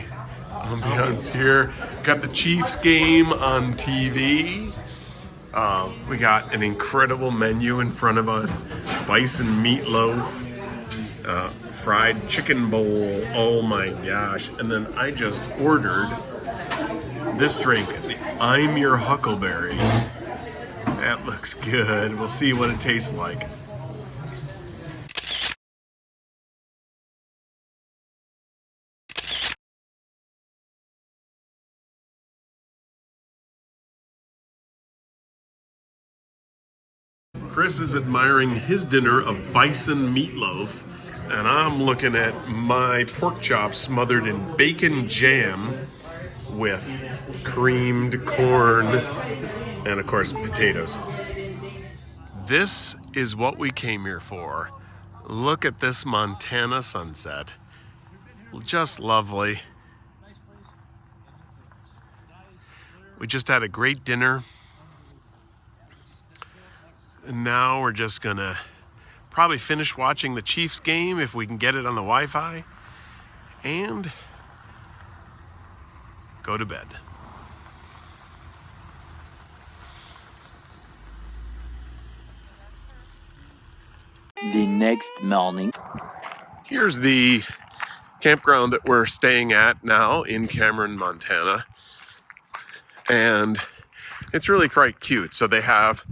ambiance here. Got the Chiefs game on TV. We got an incredible menu in front of us. Bison meatloaf, fried chicken bowl, oh my gosh. And then I just ordered this drink, the I'm Your Huckleberry. That looks good. We'll see what it tastes like. Chris is admiring his dinner of bison meatloaf, and I'm looking at my pork chops smothered in bacon jam with creamed corn and, of course, potatoes. This is what we came here for. Look at this Montana sunset. Just lovely. We just had a great dinner. And now we're just gonna probably finish watching the Chiefs game if we can get it on the Wi-Fi and go to bed. The next morning. Here's the campground that we're staying at now in Cameron, Montana. And it's really quite cute. So they have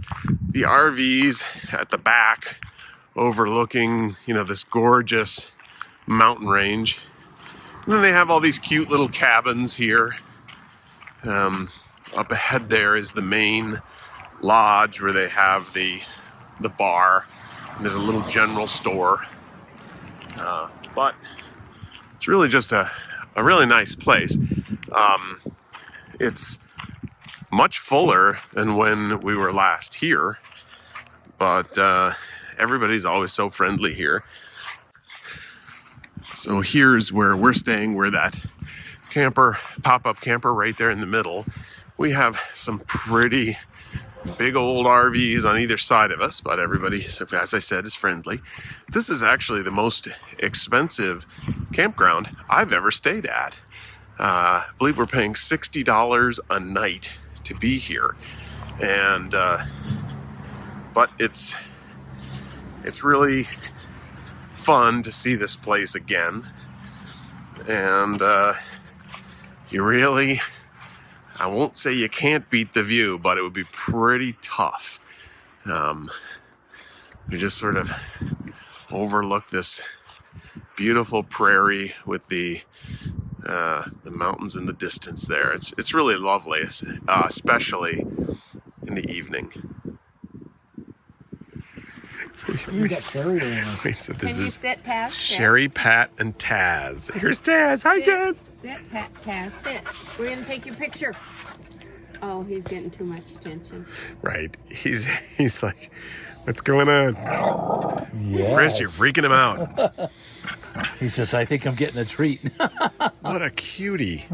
the RVs at the back overlooking, this gorgeous mountain range. And then they have all these cute little cabins here. Up ahead there is the main lodge where they have the bar. And there's a little general store. But it's really just a really nice place. It's much fuller than when we were last here, but everybody's always so friendly here. So here's where we're staying. We're that pop-up camper right there in the middle. We have some pretty big old RVs on either side of us, but everybody, as I said, is friendly. This is actually the most expensive campground I've ever stayed at. I believe we're paying $60 a night to be here, and but it's really fun to see this place again, and I won't say you can't beat the view, but it would be pretty tough. We just sort of overlook this beautiful prairie with the mountains in the distance there. It's really lovely, especially in the evening. You got Carrie around. Wait, so this Can you is sit, Taz? Sherry, Pat, and Taz. Here's Taz. Hi, Taz. Sit, Pat, Taz, sit. We're gonna take your picture. Oh, he's getting too much attention. Right. He's like, what's going on? Yeah. Chris, you're freaking him out. He says, I think I'm getting a treat. What a cutie.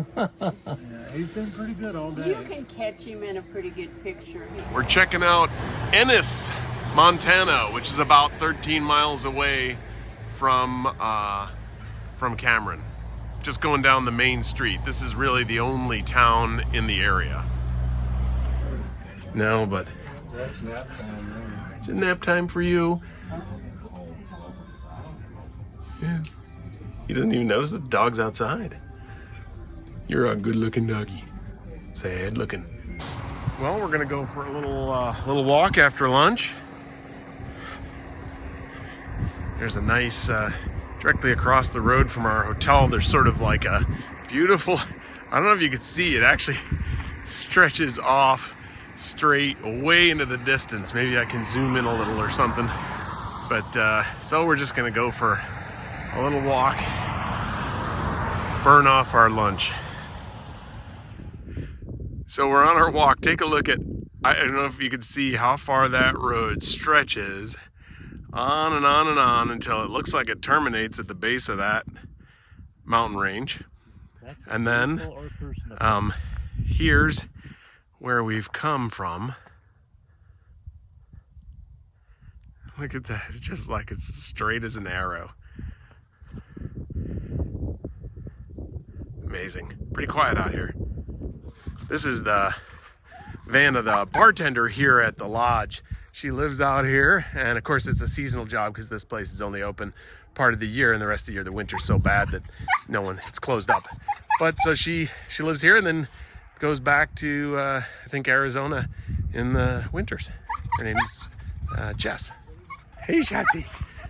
He's been pretty good all day. You can catch him in a pretty good picture. We're checking out Ennis, Montana, which is about 13 miles away from Cameron. Just going down the main street. This is really the only town in the area. No, but That's nap time there. it's a nap time for you. Yeah. He doesn't even notice the dog's outside. You're a good-looking doggy. Sad looking. Well, we're gonna go for a little walk after lunch. There's a nice, directly across the road from our hotel, there's sort of like a beautiful, I don't know if you can see, it actually stretches off straight way into the distance. Maybe I can zoom in a little or something. But, so we're just gonna go for a little walk, burn off our lunch. So we're on our walk. Take a look at, I don't know if you can see how far that road stretches on and on and on until it looks like it terminates at the base of that mountain range. And then here's where we've come from. Look at that, it's just like it's straight as an arrow. Amazing. Pretty quiet out here. This is the van of the bartender here at the lodge. She lives out here, and of course it's a seasonal job because this place is only open part of the year, and the rest of the year the winter's so bad that it's closed up. But so she lives here and then goes back to I think Arizona in the winters. Her name is Jess. Hey Shotzi.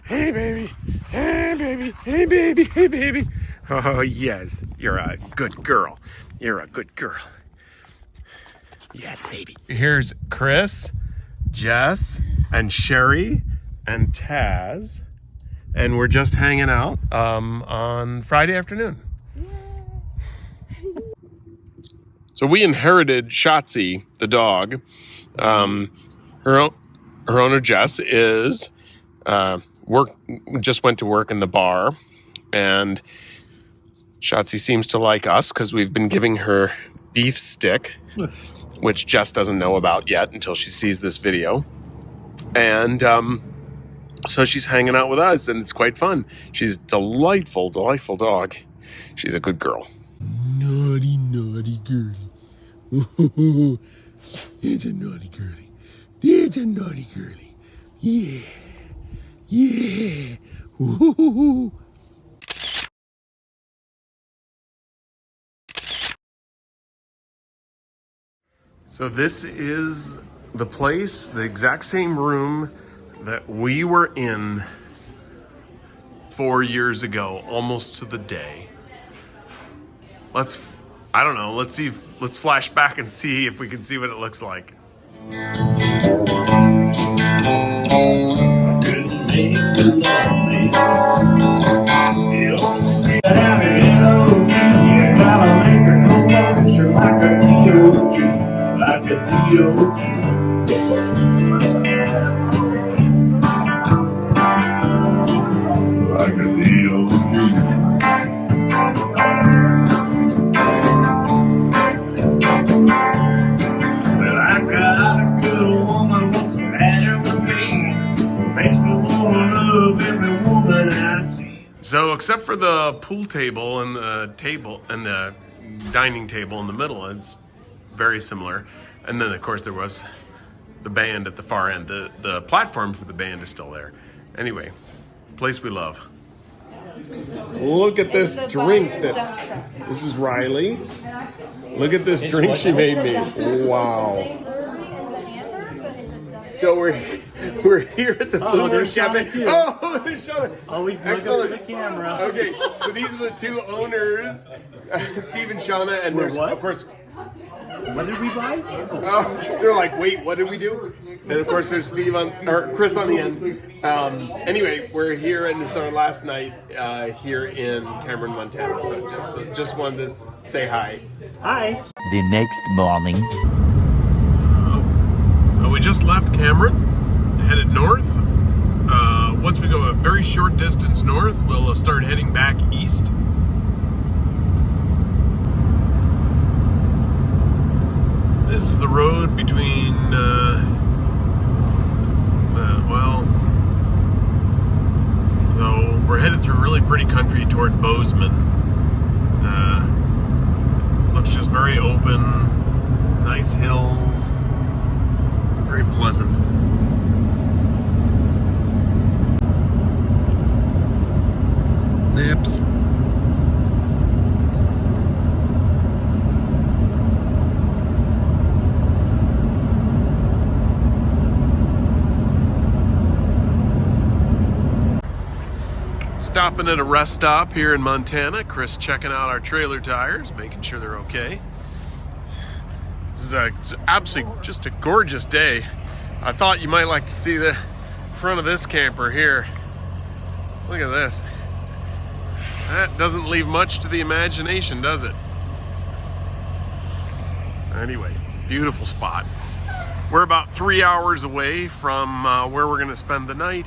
Hey baby. Hey baby. Hey baby. Hey baby. Oh yes, you're a good girl. You're a good girl. Yes, baby. Here's Chris, Jess, and Sherry, and Taz, and we're just hanging out on Friday afternoon. So we inherited Shotzi, the dog. Her owner Jess is just went to work in the bar, and Shotzi seems to like us because we've been giving her beef stick, which Jess doesn't know about yet until she sees this video. And so she's hanging out with us, and it's quite fun. She's a delightful, delightful dog. She's a good girl. Naughty, naughty girlie. It's a naughty girlie. It's a naughty girlie. Yeah. Yeah. Woo-hoo-hoo. So this is the place, the exact same room that we were in 4 years ago, almost to the day. Let's flash back and see if we can see what it looks like. Like a DOG. Like a DOG. Well, I got a good woman, what's the matter with me? Makes me wanna love every woman I see. So except for the pool table and the dining table in the middle, it's very similar. And then of course there was the band at the far end. The platform for the band is still there. Anyway, place we love. Look at this drink this is Riley. Look at this drink she made me. Wow. So we're here at the Blue Moon Cafe. Oh, there's Shauna. Always excellent. Look at the camera. Okay, so these are the two owners, Steve and Shauna, and there's what? of course. What did we buy? Oh, they're like, wait, what did we do? And of course, there's Chris on the end. Anyway, we're here, and it's our last night here in Cameron, Montana. So just wanted to say hi. Hi. The next morning. So we just left Cameron, headed north. Once we go a very short distance north, we'll start heading back east. This is the road between, so we're headed through really pretty country toward Bozeman. Looks just very open, nice hills, very pleasant. Nips. Stopping at a rest stop here in Montana. Chris checking out our trailer tires, making sure they're okay. This is it's absolutely just a gorgeous day. I thought you might like to see the front of this camper here. Look at this. That doesn't leave much to the imagination, does it? Anyway, beautiful spot. We're about 3 hours away from where we're going to spend the night.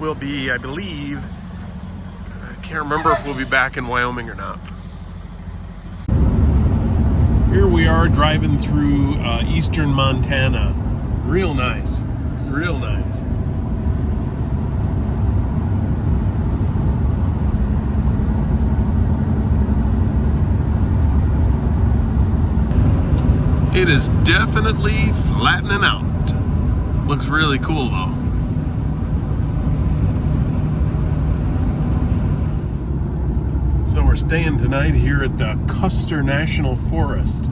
We'll be, I believe, I can't remember if we'll be back in Wyoming or not. Here we are driving through eastern Montana. Real nice, real nice. It is definitely flattening out. Looks really cool though. So we're staying tonight here at the Custer National Forest.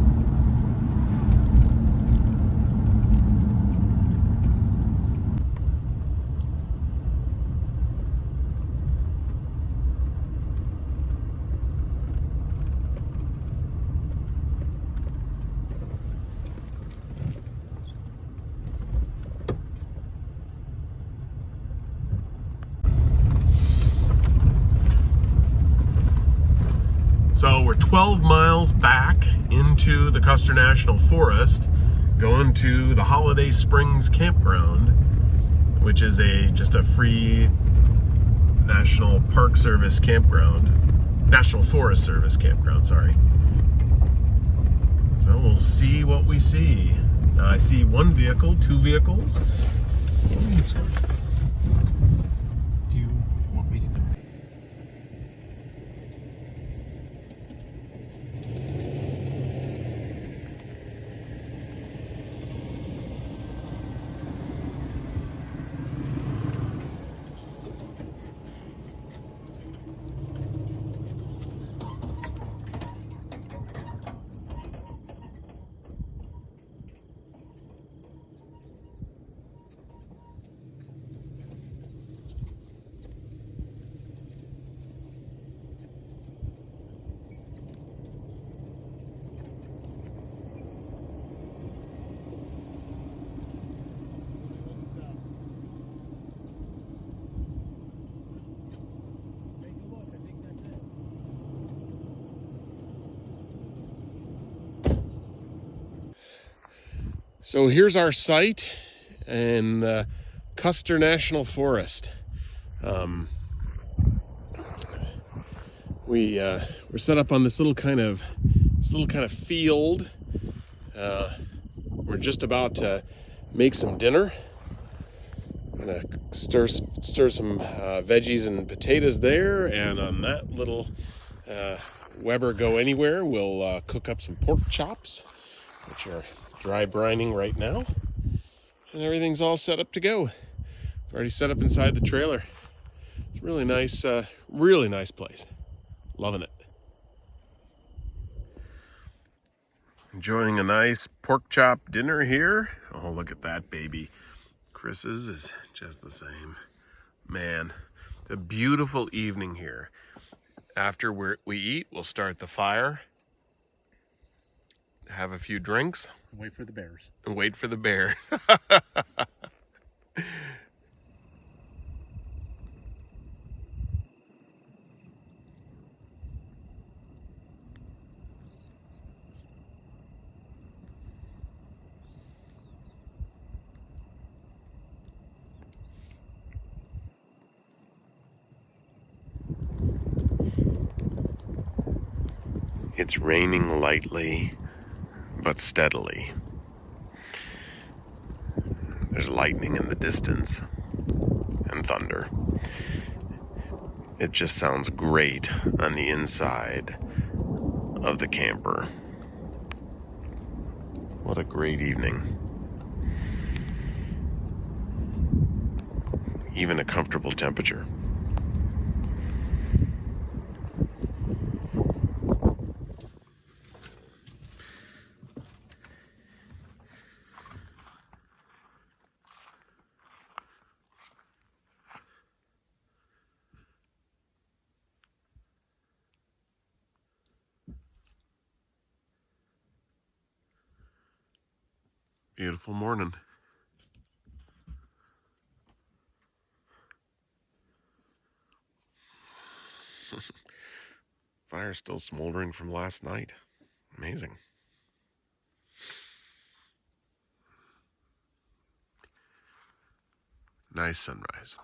So we're 12 miles back into the Custer National Forest, going to the Holiday Springs Campground, which is just a free National Park Service campground, National Forest Service campground, sorry. So we'll see what we see. I see one vehicle, two vehicles. Do you want me to go? So here's our site in Custer National Forest. We're set up on this little kind of field. We're just about to make some dinner. I'm gonna stir some veggies and potatoes there, and on that little Weber Go Anywhere, we'll cook up some pork chops, which are dry brining right now, and everything's all set up to go. It's already set up inside the trailer. It's really nice place. Loving it. Enjoying a nice pork chop dinner here. Oh, look at that baby. Chris's is just the same. Man, a beautiful evening here. After we eat, we'll start the fire, have a few drinks, Wait for the bears. and wait for the bears. It's raining lightly, but steadily. There's lightning in the distance and thunder. It just sounds great on the inside of the camper. What a great evening. Even a comfortable temperature. Beautiful morning. Fire's still smoldering from last night. Amazing. Nice sunrise.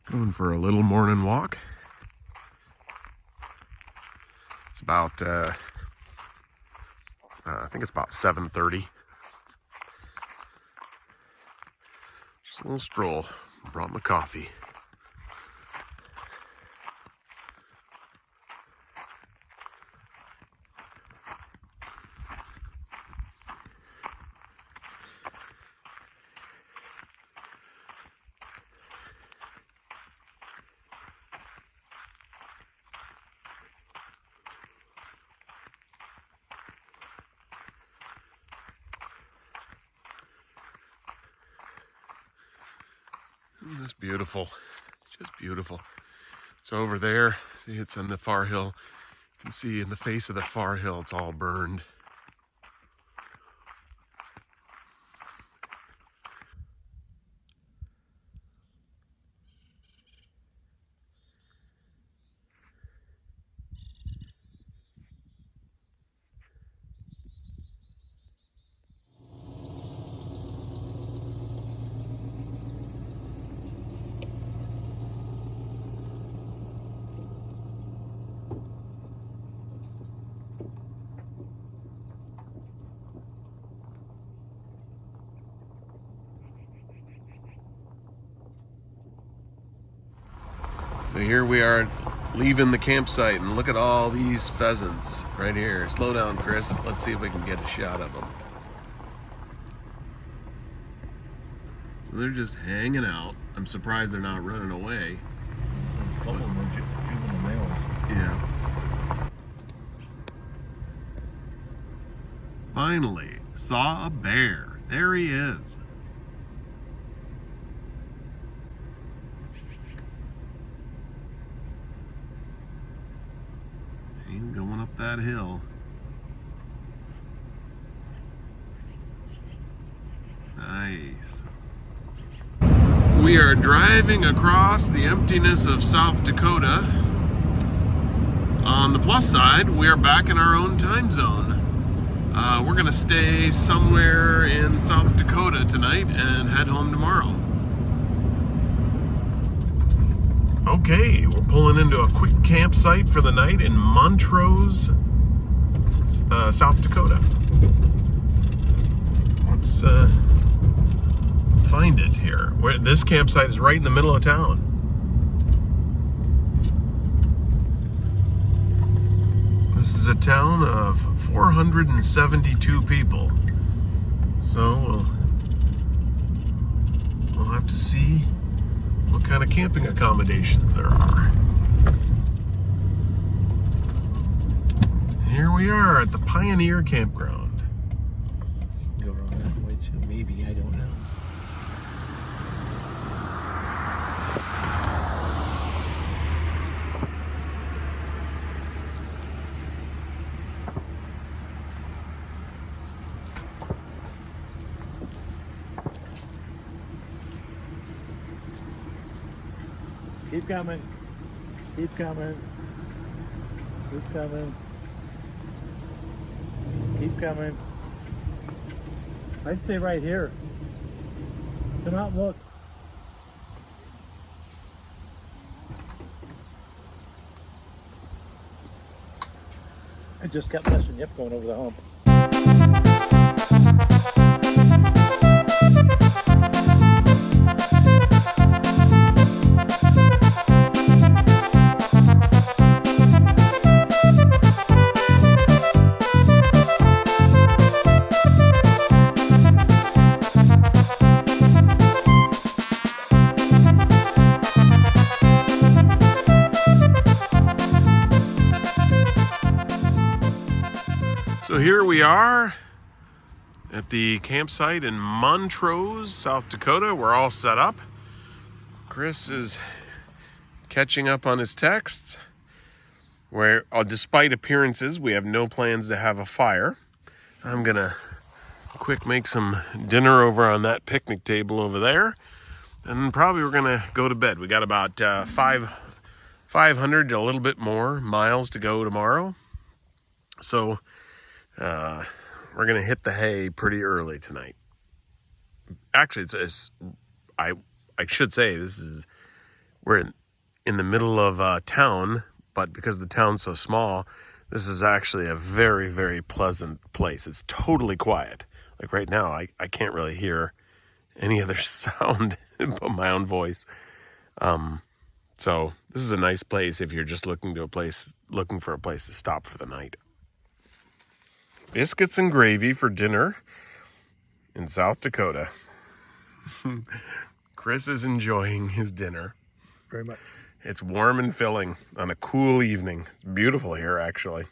Going for a little morning walk. It's about, I think it's about 7:30. Just a little stroll. Brought my coffee. It's beautiful, just beautiful. So over there, see, it's on the far hill. You can see in the face of the far hill, it's all burned. So here we are leaving the campsite, and look at all these pheasants right here. Slow down, Chris. Let's see if we can get a shot of them. So they're just hanging out. I'm surprised they're not running away. A couple of them are juvenile males. Yeah. Finally, saw a bear. There he is. He's going up that hill. Nice. We are driving across the emptiness of South Dakota. On the plus side, we are back in our own time zone. We're gonna stay somewhere in South Dakota tonight and head home tomorrow. Okay, we're pulling into a quick campsite for the night in Montrose, South Dakota. Let's find it here. This campsite is right in the middle of town. This is a town of 472 people. So we'll have to see what kind of camping accommodations there are. Here we are at the Pioneer Campground. Go around that way too, maybe, I don't know. Keep coming. Keep coming. Keep coming. Keep coming. I'd say right here. Come out and look. I just kept messing you up going over the hump. So here we are at the campsite in Montrose, South Dakota. We're all set up. Chris is catching up on his texts. Where, despite appearances, we have no plans to have a fire. I'm gonna quick make some dinner over on that picnic table over there. And probably we're gonna go to bed. We got about 500 to a little bit more miles to go tomorrow. So we're We're gonna hit the hay pretty early tonight. Actually, I should say we're in the middle of town, but because the town's so small, this is actually a very, very pleasant place. It's totally quiet. Like right now, I can't really hear any other sound but my own voice. So this is a nice place if you're just looking for a place to stop for the night. Biscuits and gravy for dinner in South Dakota. Chris is enjoying his dinner. Very much. It's warm and filling on a cool evening. It's beautiful here, actually.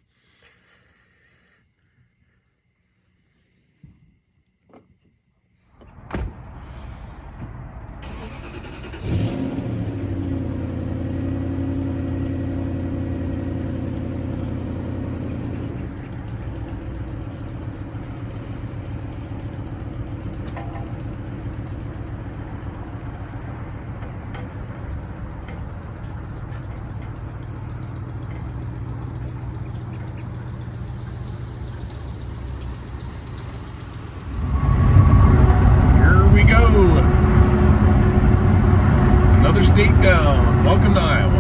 Another state down. Welcome to Iowa.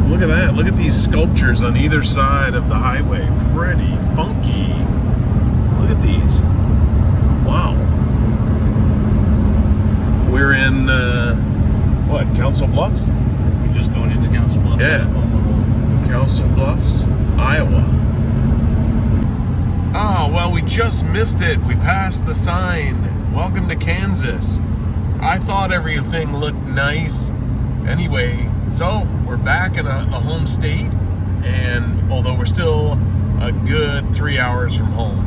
Look at that. Look at these sculptures on either side of the highway. Pretty funky. Look at these. Wow. We're in, Council Bluffs? We're just going into Council Bluffs. Yeah. Council Bluffs, Iowa. Oh, well, we just missed it. We passed the sign. Welcome to Kansas. I thought everything looked nice. Anyway, so we're back in a home state, and although we're still a good 3 hours from home.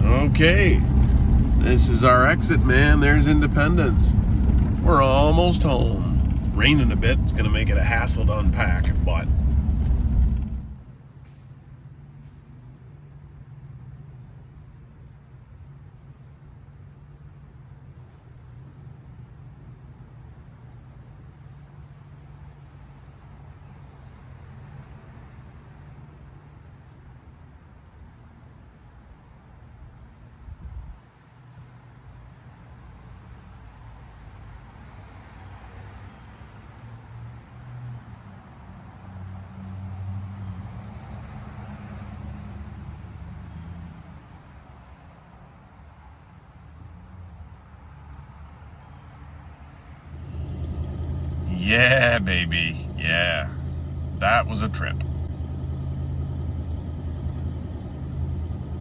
Okay, this is our exit, man. There's Independence. We're almost home. It's raining a bit. It's gonna make it a hassle to unpack, but yeah, baby. Yeah, that was a trip.